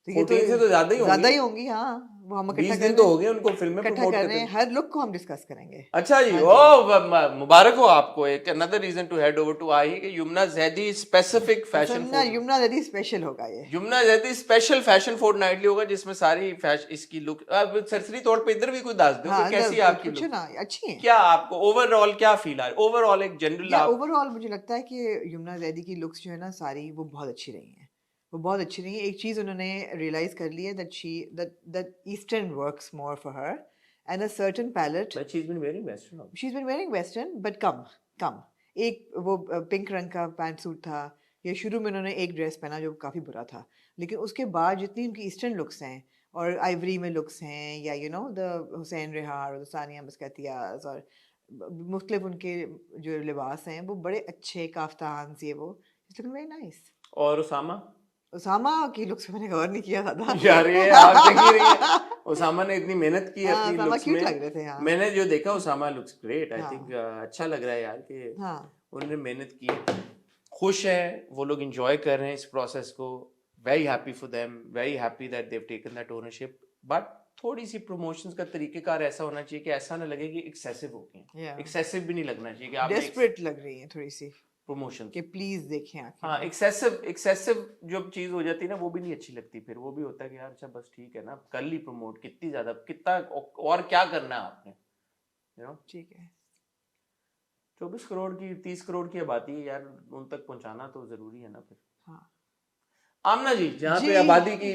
तो ये 14 से तो ज्यादा ही ज्यादा होंगी, ही होंगी, हाँ। वो हम इकट्ठा 20 कर दिन रहे तो हैं, हो गए उनको फिल्म में इकट्ठा प्रमोट कर करते रहे हैं, हैं। हर लुक को हम डिस्कस करेंगे। अच्छा जी, हाँ ओ मुबारक हो आपको, एक another reason to head over to I कि Yamuna Zaidi specific fashion Yamuna Yamuna Zaidi special होगा ये। Yamuna Zaidi special fashion fortnightly होगा जिसमें सारी इसकी लुक, अब सरसरी तौर पे इधर भी कोई दास दो हाँ कि कैसी है अंदर आपकी कुछ लुक, ना अच्छी है। क्या आपको ओवरऑल क्या फील आ रहा है, ओवरऑल एक जनरल या आप। ओवरऑल मुझे लगता है कि यमुना ज़ैदी की लुक्स जो है ना सारी वो बहुत अच्छी रही हैं, वो बहुत अच्छी रही हैं। एक चीज़ उन्होंने रियलाइज कर ली है that eastern works more for her and a certain palette. But she is been wearing western, she is been wearing western but come एक वो पिंक रंग का पैंट सूट था, या शुरू में उन्होंने एक ड्रेस पहना जो काफ़ी बुरा था, लेकिन उसके बाद जितनी उनकी ईस्टर्न लुक्स हैं और आइवरी में लुक्स हैं, या द हुसैन रिहार और सानिया मस्कतियाज और मुख्तलिफ उनके जो लिबास हैं वो बड़े अच्छे काफ्तान से वो इट्स लुकिंग वेरी नाइस। और उसामा उसामा की लुक्स पे मैंने गौर नहीं किया था यार ये आप देख ही रही है, उसामा ने इतनी मेहनत की हाँ अपनी उसामा लुक्स क्यूट में। लग रहे थे। हाँ मैंने जो देखा उसामा लुक्स ग्रेट, आई हाँ थिंक अच्छा लग रहा है यार कि हाँ उन्होंने मेहनत की है, खुश है वो लोग, एंजॉय कर रहे हैं इस प्रोसेस को, very happy for them, very happy that they have taken that ownership, but थोड़ी सी प्रमोशंस का तरीकेकार ऐसा होना चाहिए कि ऐसा ना लगे कि एक्सेसिव हो गए, Yeah. एक्सेसिव भी नहीं लगना चाहिए कि आपने डेस्परेट लग रही है थोड़ी सी प्रमोशन कि प्लीज देखें आखिर हाँ में। एक्सेसिव एक्सेसिव जो चीज हो जाती है ना वो भी नहीं अच्छी लगती, फिर वो भी होता है कि यार अच्छा बस ठीक है ना, कर ली प्रमोट, कितनी ज्यादा, कितना और क्या करना है आपने, यू नो। ठीक है। 24 करोड़ की 30 करोड़ की आबादी है यार, उन तक पहुंचाना तो जरूरी है ना फिर। हाँ आमना जी, जहाँ पे जी आबादी की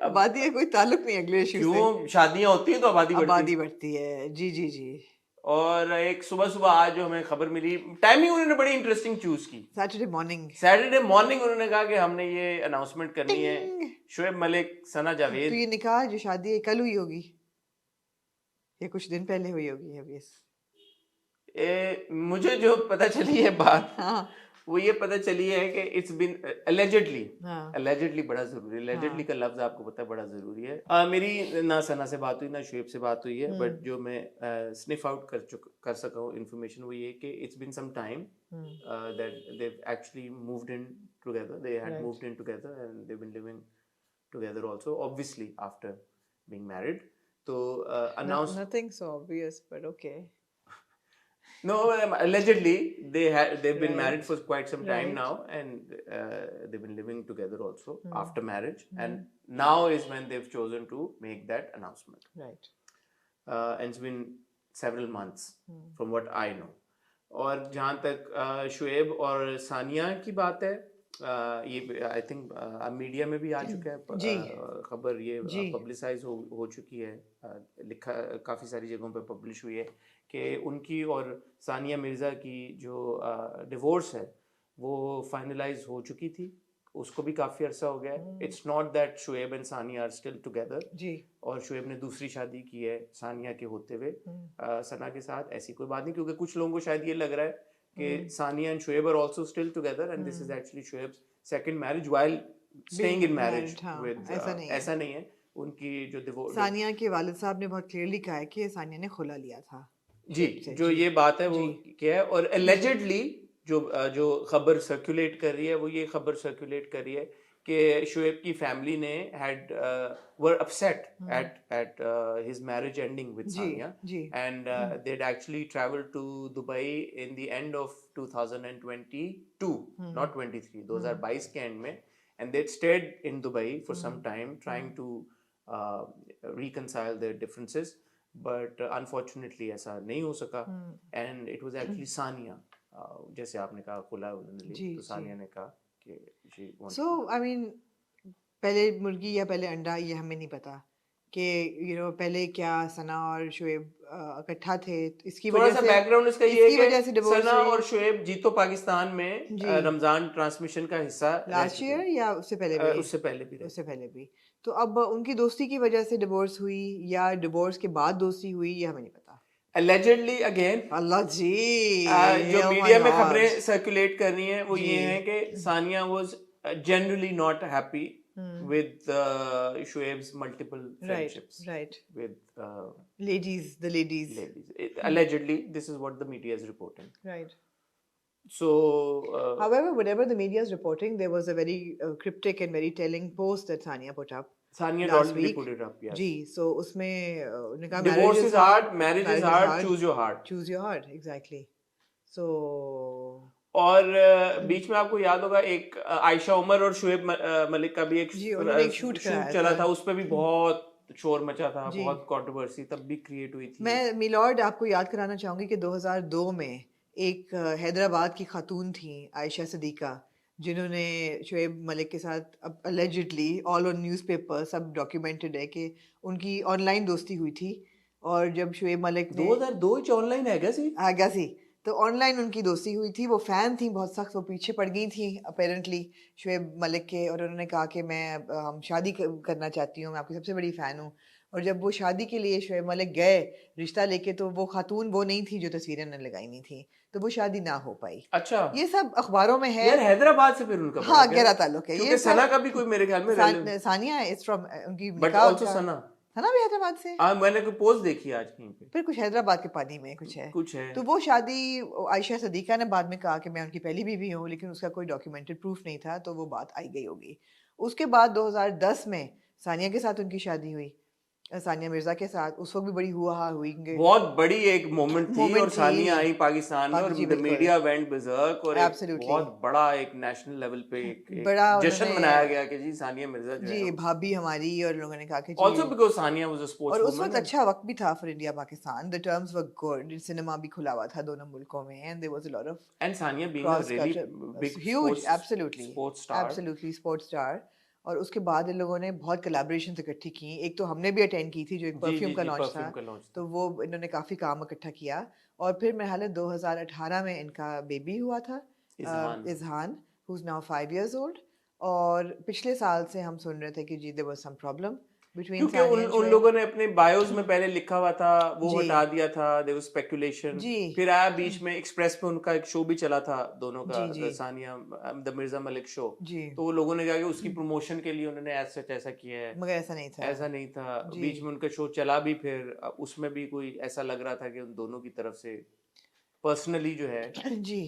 आबादी का कोई ताल्लुक नहीं अगले इशू से। क्यों, शादियां होती हैं तो आबादी बढ़ती है। आबादी बढ़ती है, जी जी जी। और एक सुबह सुबह आज जो हमें खबर मिली, टाइमिंग उन्होंने बड़ी इंटरेस्टिंग चूज की। सैटरडे मॉर्निंग, सैटरडे मॉर्निंग उन्होंने कहा कि हमने ये अनाउंसमेंट करनी है, टिंग। शोएब मलिक, सना तो जावेद। ये निकाह जो शादी है कल हुई होगी या कुछ दिन पहले हुई होगी अब? मुझे जो पता चली है बात, हाँ वो ये पता चली है कि इट्स बिन एलिजिडली, हाँ एलिजिडली बड़ा जरूरी है, एलिजिडली हाँ। का लफ्ज आपको पता है बड़ा जरूरी है। मेरी ना सना से बात हुई ना शोएब से बात हुई है, बट जो मैं स्निफ आउट कर सका हूँ इन्फॉर्मेशन वो ये कि it's been some time that they actually moved in together, they had moved in together and they been living together also, obviously after being married. तो announce Nothing so obvious, but okay. No, allegedly they've been married Right, for quite some time right. now, and they've been living together also after marriage, and now is when they've chosen to make that announcement. Right. And it's been several months from what I know. और जहाँ तक शुएब और सानिया की बात है, ये I think media में भी आ चुका है जी खबर, ये जी पब्लिसाइज हो चुकी है, लिखा काफ़ी सारी जगहों पे पब्लिश हुई है कि उनकी और सानिया मिर्ज़ा की जो डिवोर्स है वो फाइनलाइज हो चुकी थी, उसको भी काफ़ी अरसा हो गया है। It's not that Shoaib and Sania are still together, जी। और शुएब ने दूसरी शादी की है सानिया के होते हुए सना के साथ, ऐसी कोई बात नहीं, क्योंकि कुछ लोगों को शायद ये लग रहा है कि Sania and Shoaib are also still together and this is actually Shoaib's second marriage while staying in marriage हाँ, विद, ऐसा नहीं है। उनकी जो डिवोर्स, सानिया के वालिद साहब ने बहुत क्लियरली कहा है कि सानिया ने खुला लिया था जी शुएब से। जो जी ये बात है वो जी क्या है, और एलिजिडली जो खबर सर्कुलेट कर रही है वो ये खबर सर्कुलेट कर रही है कि शुएब की फैमिली ने had were upset at his marriage ending with जी सानिया, जी and they'd actually traveled to Dubai in the end of 2022, not 23, 2022 के end में, and they'd stayed in Dubai for some time trying to reconcile their differences, but unfortunately ऐसा नहीं हो सका, and it was actually Sania, जैसे आपने कहा खुला उन्होंने ली, जी तो जी। सानिया ने कहा कि she wanted so I mean पहले मुर्गी या पहले अंडा, ये हमें नहीं पता कि पहले क्या सना और शुएब इकट्ठा थे, तो इसकी थोड़ा वजह सा से बैकग्राउंड इसका ये इसकी है वजह से कि डिवोर्स सना हुई और शुएब जीतो पाकिस्तान में जी। रमजान ट्रांसमिशन का हिस्सा रह लास्ट चुके ईयर हैं, या उससे पहले भी? उससे पहले भी रह उससे पहले भी। तो अब उनकी दोस्ती की वजह से डिवोर्स हुई या डिवोर्स के बाद दोस्ती हुई, ये हमें नहीं पता। allegedly again अल्लाह जी, जो oh my मीडिया में God. खबरें सर्कुलेट कर रही हैं वो जी ये हैं कि Sania was generally not happy with Shoaib's multiple right friendships right with ladies, the ladies. ladies. Allegedly, this is what the media is reporting. Right. So However, whatever the media is reporting, there was a very cryptic and very telling post that Sania put up Sania last already week. put it up, yes. जी, so उसमें उन्होंने कहा Divorce marriage is hard, marriage is hard, choose your heart. choose your heart, exactly. So और बीच में आपको याद होगा एक आयशा उमर और शुएब मलिक का भी एक जी, उन्होंने एक शूट कराया चला था। था, उस पर भी बहुत शोर मचा था, जी। बहुत कंट्रोवर्सी तब भी क्रिएट हुई थी। मैं मिलॉर्ड आपको याद कराना चाहूँगी कि 2002 में एक हैदराबाद की खातून थी आयशा सदीका, जिन्होंने शुएब मलिक के साथ, अब अलेजिडली ऑल ऑन न्यूज़पेपर सब डॉक्यूमेंटेड है कि उनकी ऑनलाइन दोस्ती हुई थी, और जब शुएब मलिक ने 2002 च ऑनलाइन है क्या सी? आगा सी, तो ऑनलाइन उनकी दोस्ती हुई थी। वो फ़ैन थी बहुत सख्त, वो पीछे पड़ गई थी अपेरेंटली शुएब मलिक के, और उन्होंने कहा कि मैं हम शादी करना चाहती हूँ, मैं आपकी सबसे बड़ी फ़ैन हूँ। और जब वो शादी के लिए शुएब मलिक गए रिश्ता लेके, तो वो खातून वो नहीं थी जो तस्वीरें उन्होंने लगाई नहीं थी, तो वो शादी ना हो पाई। अच्छा, ये सब अखबारों में है। यार हैदराबाद से फिर उनका हाँ, बड़ा गहरा ताल्लुक है। क्योंकि ये सना सब का भी कोई मेरे ख्याल में सानिया इज फ्रॉम उनकी बट निकाह आल्सो का, सना भी हैदराबाद से। मैंने कोई पोस्ट देखी आज कहीं पे, फिर कुछ हैदराबाद के पानी में कुछ है। तो वो शादी आयशा सदीका ने बाद में कहा कि मैं उनकी पहली बीवी हूँ, लेकिन उसका कोई डॉक्यूमेंटेड प्रूफ नहीं था, तो वो बात आई गई होगी। उसके बाद 2010 में सानिया के साथ उनकी शादी हुई, सानिया मिर्जा के साथ उस वक्त भी बड़ी हुआ हुई बहुत बड़ी एक मोमेंट थी और मोमेंट सानिया थी आई पाकिस्तान में और जी द बिल्कुल मीडिया वेंट berserk और एक एब्सोल्युटली बहुत बड़ा एक नेशनल लेवल पे एक बड़ा जश्न उन्होंने मनाया गया कि जी सानिया मिर्जा जो जी है भाभी हमारी और लोगों ने कहा कि जी also because Sania was a और स्पोर्ट्स उस वक्त वुमन अच्छा वक्त भी था for India Pakistan the terms were good cinema भी खुला हुआ था दोनों मुल्कों में and there was a lot of and Sania being a cross really culture big huge sports star absolutely sports star और उसके बाद इन लोगों ने बहुत कोलैबोरेशंस इकट्ठी की एक तो हमने भी अटेंड की थी जो एक जी परफ्यूम जी का जी लॉन्च था परफ्यूम का लॉन्च तो था वो इन्होंने काफ़ी काम इकट्ठा किया और फिर मेरे ख्याल है 2018 में इनका बेबी हुआ था Izhan Izhan who is now 5 years old और पिछले साल से हम सुन रहे थे कि जी there was some problem between क्योंकि सानिया उन एंड उन शोएब लोगों ने अपने बायोस में पहले लिखा हुआ था वो जी हटा दिया था देयर वाज स्पेकुलेशन जी फिर आया बीच में एक्सप्रेस पे उनका एक शो भी चला था दोनों का जी जी the Sania the Mirza Malik show जी तो वो लोगों ने कहा कि उसकी प्रमोशन के लिए उन्होंने ऐसा ऐसा किया है मगर ऐसा नहीं था ऐसा नहीं था जी बीच में उनका शो चला भी फिर उसमें भी कोई ऐसा लग रहा था कि उन दोनों की तरफ से पर्सनली जो है जी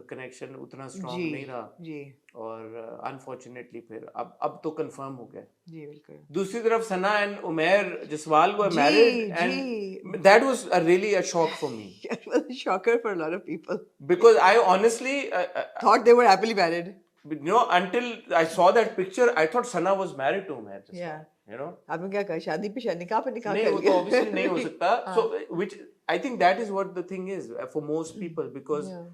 कनेक्शन उतना जी स्ट्रांग नहीं रहा जी और अनफॉर्चुनेटली फिर अब तो कंफर्म हो गया जी बिल्कुल दूसरी तरफ सना एंड उमेर जसवाल वर जी मैरिड जी and that was really a shock for me it was a shocker for a lot of people because I honestly thought they were happily married until I saw that picture I thought Sana was married to Umair Jaswal yeah you know आपने क्या कहा शादी पे निकाह पे निकाह नहीं कर वो तो लिया obviously नहीं हो सकता हाँ so which I think that is what the thing is for most people because yeah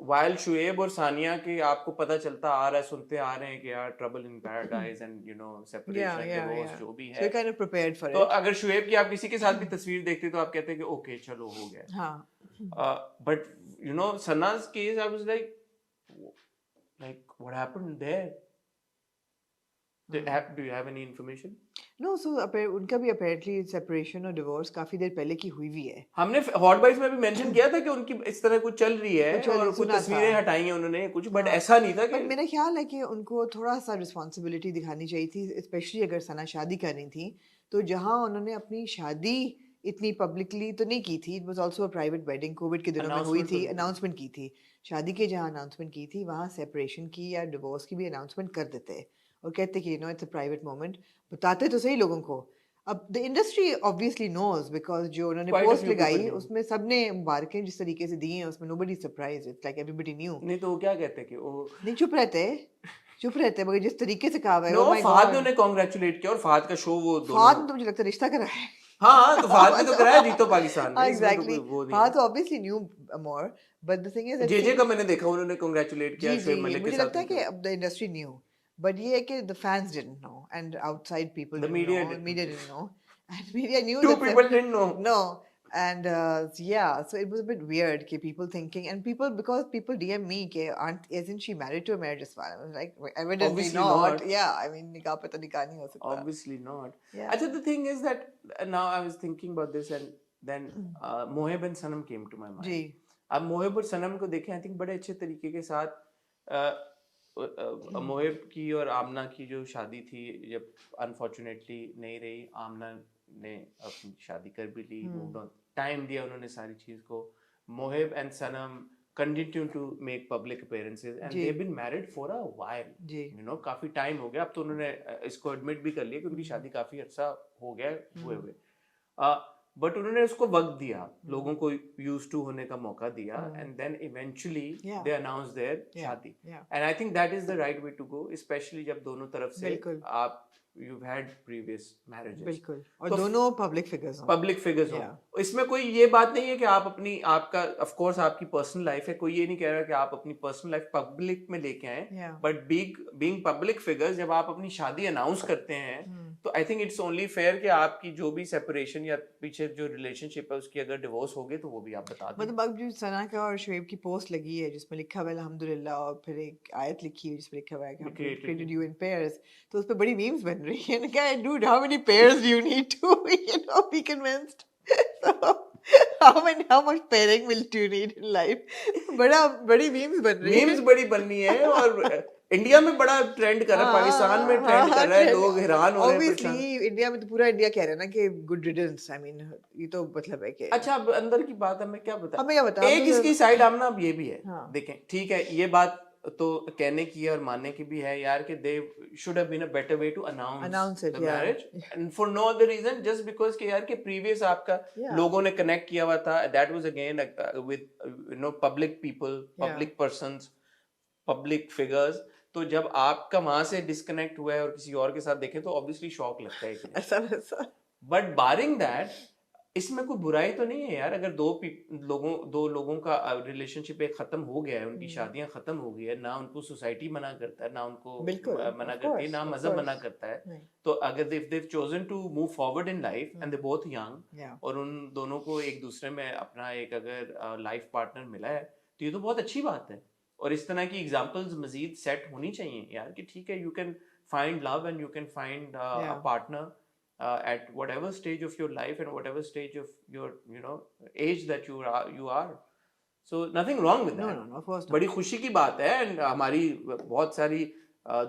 while Shoaib और सानिया के आपको पता चलता आ रहा है सुनते आ रहे हैं कि यार trouble in paradise and you know yeah separation yeah divorce yeah जो भी so है you're kind of prepared for तो it अगर शुएब की आप किसी के साथ भी तस्वीर देखते तो आप कहते हैं कि ओके चलो हो गया हाँ but you know Sana's case I was like what happened there do you have any information no so उनका भी apparently separation और divorce काफी देर पहले की हुई हुई है हमने हॉट बाइट्स में भी मेंशन किया था कि उनकी इस तरह कुछ चल रही है कुछ और कुछ सुना था तस्वीरें हटाई हैं उन्होंने कुछ बट हाँ ऐसा नहीं था पर कि मेरा ख्याल है कि उनको थोड़ा सा रिस्पॉन्सिबिलिटी दिखानी चाहिए थी स्पेशली अगर सना शादी कर रही थी तो जहाँ उन्होंने अपनी शादी इतनी पब्लिकली तो नहीं की थी it was also a private wedding Covid के दिनों में हुई अनाउंसमेंट तो थी नहीं थी अनाउंसमेंट की थी शादी की जहाँ अनाउंसमेंट की थी वहाँ सेपरेशन की या डिवोर्स की भी अनाउंसमेंट कर देते और कहते कि you know it's a private moment बताते तो सही लोगों को अब the industry obviously knows because जो उन्होंने quite a post few people लगाई न्यू उसमें सबने मुबारकें जिस तरीके से दी हैं उसमें nobody surprise it's like everybody knew नहीं तो वो क्या कहते हैं कि वो नहीं चुप रहते मगर जिस तरीके से कहा हुआ है नो ओ माय फहद ने गॉड उन्हें कांग्रेचुलेट किया और फहद का शो वो दोनों फहद ने तो मुझे लगता है रिश्ता करा है हाँ हाँ तो फहद ने तो कराया जीतो पाकिस्तान में इसमें तो एग्जैक्टली कोई वो नहीं फहद है तो obviously new more but the thing is that JJ का मैंने देखा उन्होंने कांग्रेचुलेट किया जी शोएब जी मलिक के मुझे साथ लगता है कि उनका अब द इंडस्ट्री न्यू बट ये है कि the fans didn't know and outside people the didn't media know media didn't know and media knew two that people didn't know no and yeah so it was a bit weird कि people thinking and people because people DM me कि aren't isn't she married to a marriage as well I was like evidently obviously not not yeah I mean निकाह पे तो निकाह नहीं हो सकता obviously not yeah actually the thing is that now I was thinking about this and then Mohib and Sanam came to my mind जी अब मोहिब और सनम को देखें आई थिंक बड़े अच्छे तरीके के साथ मोहिब की और आमना की जो शादी थी जब अनफॉर्चुनेटली नहीं रही आमना ने अपनी शादी कर भी ली मूव्ड ऑन टाइम दिया उन्होंने सारी चीज को Mohib and Sanam continue to make public appearances and they been married for a while जी यू नो काफी टाइम हो गया अब तो उन्होंने इसको एडमिट भी कर लिया कि उनकी शादी काफी अर्सा हो गया हुए हुए बट उन्होंने उसको वक्त दिया लोगों को यूज टू होने का मौका दिया and then eventually they announce their शादी and I think that is the right way to go specially जब दोनों तरफ से बिल्कुल आप you've had previous marriages बिल्कुल और तो दोनों पब्लिक फिगर्स हों पब्लिक फिगर्स हो Yeah. इसमें कोई ये बात नहीं है कि आप अपनी आपका ऑफ कोर्स आपकी पर्सनल लाइफ है कोई ये नहीं कह रहा कि आप अपनी पर्सनल लाइफ पब्लिक में लेके आए Yeah. But being public figures जब आप अपनी शादी अनाउंस करते हैं तो I think it's only fair कि आपकी जो भी सेपरेशन या पीछे जो रिलेशनशिप है उसकी अगर डिवोर्स हो गई तो वो भी आप बता दें मतलब अब जो सना का और शुएब की पोस्ट लगी है जिसमें लिखा हुआ है अल्हम्दुलिल्लाह और फिर एक आयत लिखी है जिसमें लिखा हुआ है कि created you in pairs तो उस पे बड़ी मीम्स बन रही है ना क्या dude how many pairs do you need to you know be convinced so how much pairing will you need in life बड़ी मीम्स बन रही है मीम्स बड़ी बननी है और इंडिया में बड़ा ट्रेंड कर रहा है पाकिस्तान में ट्रेंड कर रहा है लोग हैरान हो रहे हैं परेशान ऑब्वियसली इंडिया में तो पूरा इंडिया कह रहा है ना कि गुड रिडल्स आई मीन ये तो मतलब है कि अच्छा अब अंदर की बात हमें क्या बता हमें क्या बता एक इसकी साइड आमना अब ये भी है हाँ। देखें ठीक है ये बात तो कहने की और मानने की भी है यार कि they should have been a better way to Announce announce it, the yeah. Marriage and for no other reason just because कि यार कि प्रीवियस आपका Yeah. लोगों ने कनेक्ट किया हुआ था that was again with you know public people Yeah. Public persons public figures तो जब आपका वहां से डिस्कनेक्ट हुआ है और किसी और के साथ देखें तो ऑब्वियसली शॉक लगता है कि ऐसा वैसा बट बारिंग दैट इसमें कोई बुराई तो नहीं है यार अगर दो लोगों का रिलेशनशिप एक खत्म हो गया है उनकी शादियां खत्म हो गई है ना उनको सोसाइटी मना करता है ना उनको बिल्कुल, मना of करती है course, ना of मजहब मना course. करता है नहीं. तो अगर if they chosen to move forward in life and they both young Yeah. और उन दोनों को एक दूसरे में अपना एक अगर लाइफ पार्टनर मिला है तो ये तो बहुत अच्छी बात है और इस तरह की एग्जांपल्स मजीद सेट होनी चाहिए यार कि ठीक है you can find love and you can find a Yeah. Partner at whatever stage of your life and whatever stage of your you know age that you are so nothing wrong with No, that no, no, of course not. बड़ी खुशी की बात है and हमारी बहुत सारी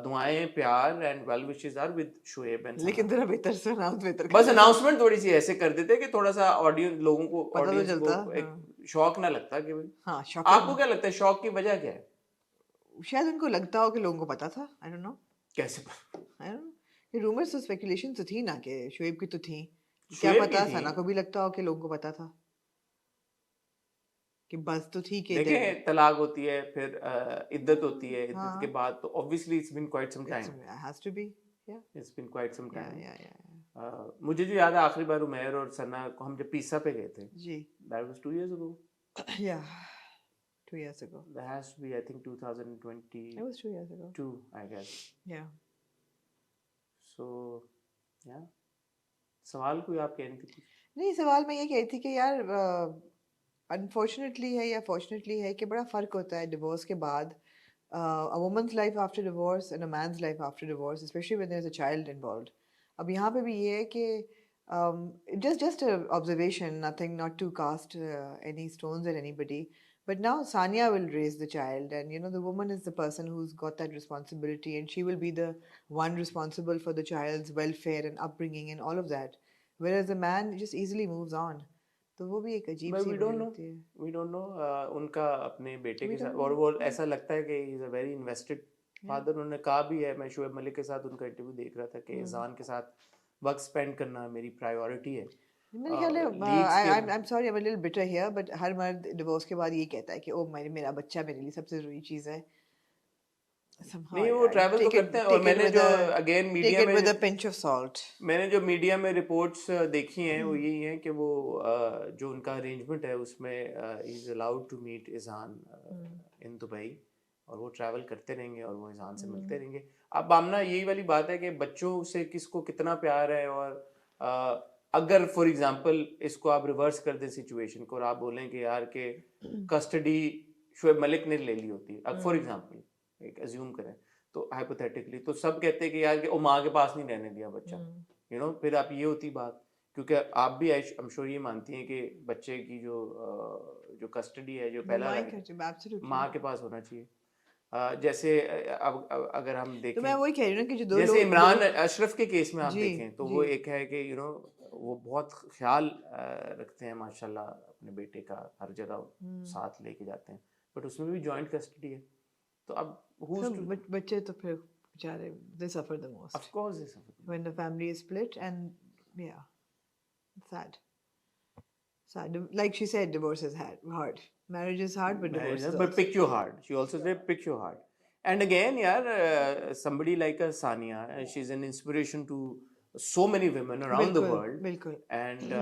दुआएं प्यार and well wishes are with Shoaib and लेकिन तेरा बेहतर से अनाउंस बेहतर बस कर अनाउंसमेंट थोड़ी सी ऐसे कर देते कि थोड़ा सा ऑडियंस लोगों को पता तो ऑडियंस चलता, को एक हाँ. शौक ना लगता कि भाई हाँ, आपको शॉकिंग. क्या लगता है शौक की वजह क्या है शायद उनको लगता हो कि लोगों को पता था. I don't know. कैसे I don't know. ये रूमर्स तो स्पेकुलेशन तो थी ना कि शुएब की तो थी. क्या शुएब की पता थी सना को भी लगता हो कि लोगों को पता था कि बस तो थी कि देखें तलाक होती है फिर इद्दत होती है इद्दत हाँ. के बाद तो obviously it's been quite some It time has to be. Yeah. It's been quite some Yeah, time yeah, yeah. मुझे जो याद है आखिरी बार उमैर और सना को हम जब पिज़्ज़ा पे गए थे जी. That was 2 years ago Yeah. 2 years ago. that has to be I think 2022 It was 2 years ago. I guess Yeah. so yeah सवाल कोई आप कह रही थी नहीं सवाल मैं ये कह रही थी कि यार अनफॉर्चुनेटली है या फॉर्चुनेटली है कि बड़ा फ़र्क होता है डिवोर्स के बाद a woman's life after divorce and a man's life after divorce, especially when there's a child involved. अब यहाँ पे भी ये है कि just a observation, nothing, not to cast any stones at anybody. But now Sanya will raise the child, and you know the woman is the person who's got that responsibility, and she will be the one responsible for the child's welfare and upbringing and all of that. Whereas the man just easily moves on. तो वो भी एक अजीब But C we मुझे don't know लगती है. we don't know उनका अपने बेटे We के साथ don't और know. वो ऐसा लगता है कि is a very invested father उन्होंने कहा भी है मैं शुएब मलिक के साथ उनका इंटरव्यू देख रहा था कि एहसान के साथ वक्त स्पेंड करना मेरी प्रायोरिटी है मेरे ख्याल है लीड्स के I'm sorry I'm a little bitter here but हर मर्द डिवोर्स के बाद ये कहता है कि ओ मेरा बच्चा मेरे लिए सबसे ज़रूरी चीज़ है. Somehow नहीं वो ट्रैवल तो करते हैं और मैंने जो again take media it with a में pinch of salt. मैंने जो मीडिया में रिपोर्ट्स देखी हैं वो यही हैं कि वो जो उनका अरेंजमेंट है उसमें is allowed to meet Izhaan in Dubai और वो ट्रैवल करते रहेंगे और वो इज़हान से मिलते रहेंगे. अब आमना यही वाली बात है कि बच्चों से किसको कितना प्यार है और अगर फॉर एग्जांपल इसको आप रिवर्स कर दें सिचुएशन को और आप बोलें कि यार के कस्टडी शुएब मलिक ने ले ली होती फॉर एग्जांपल एक अज्यूम करें तो हाइपोथेटिकली तो सब कहते हैं कि यार कि ओ माँ के पास नहीं रहने दिया बच्चा यू नो फिर आप ये होती बात क्योंकि आप भी आई एम श्योर ये मानती हैं कि बच्चे की जो कस्टडी है जो पहला Absolutely. माँ के पास होना चाहिए. जैसे अब अगर हम तो देखें मैं वही कह रही हूँ ना कि जो दो जैसे लोग इमरान अशरफ के केस में आप जी, देखें तो जी. वो एक है कि यू नो वो बहुत ख्याल रखते हैं माशाल्लाह अपने बेटे का हर जगह साथ लेके जाते हैं बट उसमें भी जॉइंट कस्टडी है तो अब बच्चे तो फिर बेचारे they suffer the most. Of course they suffer. When the family is split and yeah, sad. Sad. Like she said, divorce is hard. Marriage is hard, but divorce is But also. pick your heart. She also said pick your heart. And again, yaar, somebody like a Sania, she's an inspiration to so many women around the world. बिल्कुल. And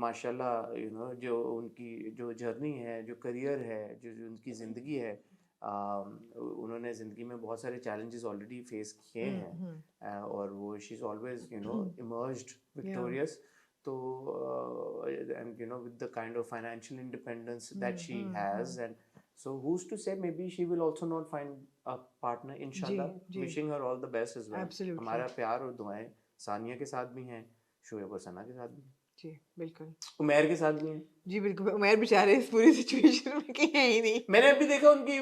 माशाल्लाह, you know, जो उनकी जो journey है, जो career है, जो उनकी ज़िंदगी है, उन्होंने ज़िंदगी में बहुत सारे challenges already face किए हैं और वो she's always, you know, emerged victorious. So, and you know, with the kind of financial independence that she has, and so who's to say maybe she will also not find a partner, inshallah. Wishing her all the best as well. Absolutely. हमारा प्यार और दुआएं सानिया के साथ भी हैं, शुएब और सना के साथ भी हैं. जी बिल्कुल. उमैर के साथ भी हैं. जी बिल्कुल. उमैर बेचारे इस पूरी सिचुएशन में कहीं है ही नहीं. मैंने अभी देखा उनकी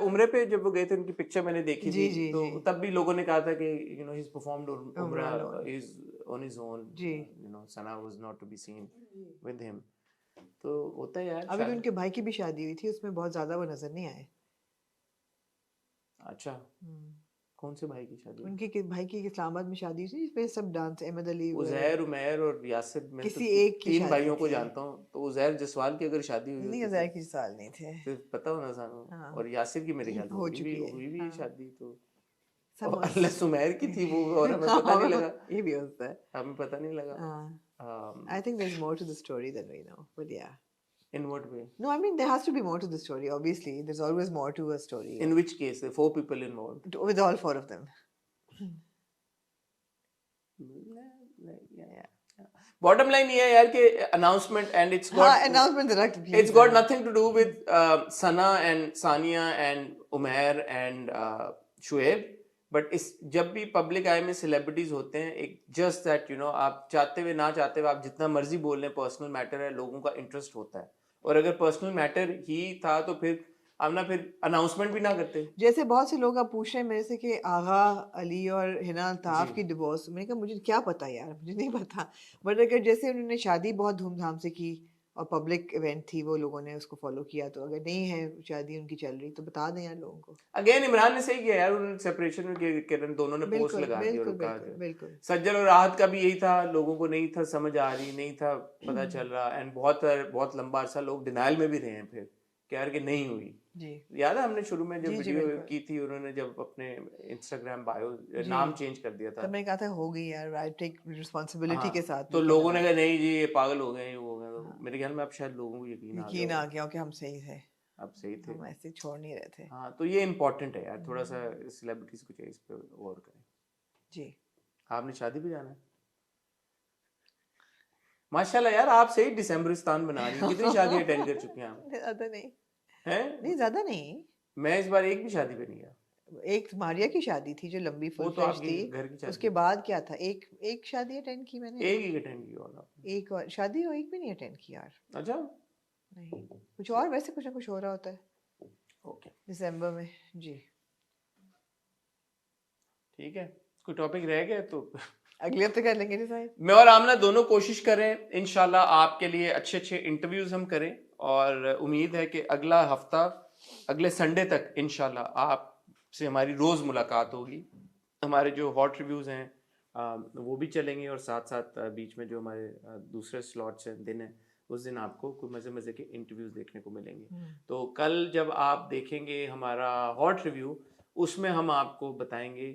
उम्रे पे जब वो गए थे उनकी पिक्चर मैंने देखी थी तो तब भी लोगों ने कहा था कि you know he's performed उम्रा is on his own. You know Sana was not to be seen with him. तो होता है यार. अभी उनके भाई की भी शादी हुई थी उसमें बहुत ज्यादा वो नजर नहीं आए. अच्छा, कौन से भाई की शादी? उनके भाई की इस्लामाबाद में शादी हुई थी जिसमें सब डांस अहमद अली उजैर, उमैर और यासिर, मैं तो किसी एक की 3 शादी भाइयों को थी। जानता हूँ। तो उजैर जसवाल की अगर शादी हुई नहीं होती अज़ार तो की साल नहीं थे। फिर पता होना सानू। हाँ और यासिर की मेरे ख्याल से हो चुकी है। हुई भी है हाँ शादी तो। और समोस अल्लाह सुमैर की थी वो, और हमें हाँ पता नहीं हाँ, लगा। ये भी होता है। हमें पता नहीं लगा। हाँ um, I think there's more to the story than we know, but yeah. in what way? No, I mean there has to be more to the story. Obviously, there's always more to a story. In which case, the 4 people involved. With all four of them. Yeah. Bottom line ये है यार कि announcement and हाँ announcement रख please. it's got nothing to do with Sana and Sania and Umair and Shoaib. But इस जब भी public आई में सेलिब्रिटीज होते हैं, एक जस्ट दैट यू नो, आप चाहते हुए ना चाहते हुए आप जितना मर्जी बोल लें, पर्सनल मैटर है, लोगों का इंटरेस्ट होता है। और अगर पर्सनल मैटर ही था तो फिर आप ना फिर अनाउंसमेंट भी ना करते। जैसे बहुत से लोग आप पूछ रहे हैं मेरे से कि आगा अली और हिना अल्ताफ की डिवोर्स, मैंने कहा मुझे क्या पता यार, मुझे नहीं पता। बट अगर जैसे उन्होंने शादी बहुत धूमधाम से की और पब्लिक इवेंट थी, वो लोगों ने उसको फॉलो किया, तो अगर नहीं है शादी उनकी चल रही तो बता दें यार लोगों को। अगेन इमरान ने सही किया यार, उन्होंने सेपरेशन में किरण दोनों ने पोस्ट बिल्कुल लगा दी और बिल्कुल कहा बिल्कुल बिल्कुल। सज्जल और राहत का भी यही था, लोगों को नहीं था समझ आ रही, नहीं था पता चल रहा, एंड बहुत बहुत लंबा अरसा लोग डिनाइल में भी रहे हैं फिर कि यार कि नहीं हुई। जी याद है हमने शुरू में जब जी जी वीडियो बिल्कुल की थी, उन्होंने जब अपने इंस्टाग्राम बायो जी। नाम चेंज कर दिया तब था। मैंने कहा था हो गई यार, आई टेक रिस्पॉन्सिबिलिटी के हाँ, साथ तो मैं लोगों ने कहना। कहा नहीं जी ये पागल हो गए, ये हो गए। तो हाँ मेरे ख्याल में अब शायद लोगों को यकीन आ गया यकीन आ होगा, गया कि हम सही थे, अब सही थे। हम ऐसे छोड़ नहीं रहे थे। हाँ, तो ये इम्पोर्टेंट है यार, थोड़ा सा सेलिब्रिटीज को चाहिए इस पे गौर करें। जी आपने शादी पे जाना है? माशाल्लाह यार, आप सही दिसंबरिस्तान बना रही हैं। कितनी शादी अटेंड कर चुकी हैं आप? ज्यादा नहीं, हैं? नहीं ज्यादा नहीं। मैं इस बार एक भी शादी पे नहीं गया। एक मारिया की शादी थी जो लंबी वो फुल तो फ्लेश आपके थी। घर की शादी उसके थी। बाद क्या था, एक एक शादी अटेंड की मैंने। एक ही अटेंड किया होगा आपने। एक और शादी हो, एक भी नहीं अटेंड की यार। अच्छा, नहीं, कुछ और वैसे कुछ ना कुछ हो रहा होता है ओके, दिसंबर में। जी ठीक है। कोई टॉपिक रह गया तो अगले हफ्ते कर लेंगे डिसाइड। मैं और आमना दोनों कोशिश करें इंशाल्लाह आपके लिए अच्छे अच्छे इंटरव्यूज हम करें, और उम्मीद है कि अगला हफ्ता अगले संडे तक इंशाल्लाह आपसे हमारी रोज़ मुलाकात होगी। हमारे जो हॉट रिव्यूज़ हैं वो भी चलेंगे, और साथ साथ बीच में जो हमारे दूसरे स्लॉट्स हैं, दिन है, उस दिन आपको कोई मज़े मज़े के इंटरव्यूज़ देखने को मिलेंगे। तो कल जब आप देखेंगे हमारा हॉट रिव्यू, उसमें हम आपको बताएंगे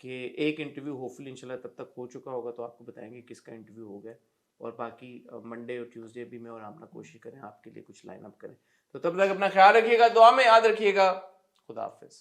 कि एक इंटरव्यू होपफुली इंशाल्लाह तब तक हो चुका होगा, तो आपको बताएंगे किसका इंटरव्यू हो गया। और बाकी मंडे और ट्यूसडे भी मैं और आपना कोशिश करें आपके लिए कुछ लाइन अप करें। तो तब तक अपना ख्याल रखिएगा, दुआ में याद रखिएगा। खुदा हाफिज़।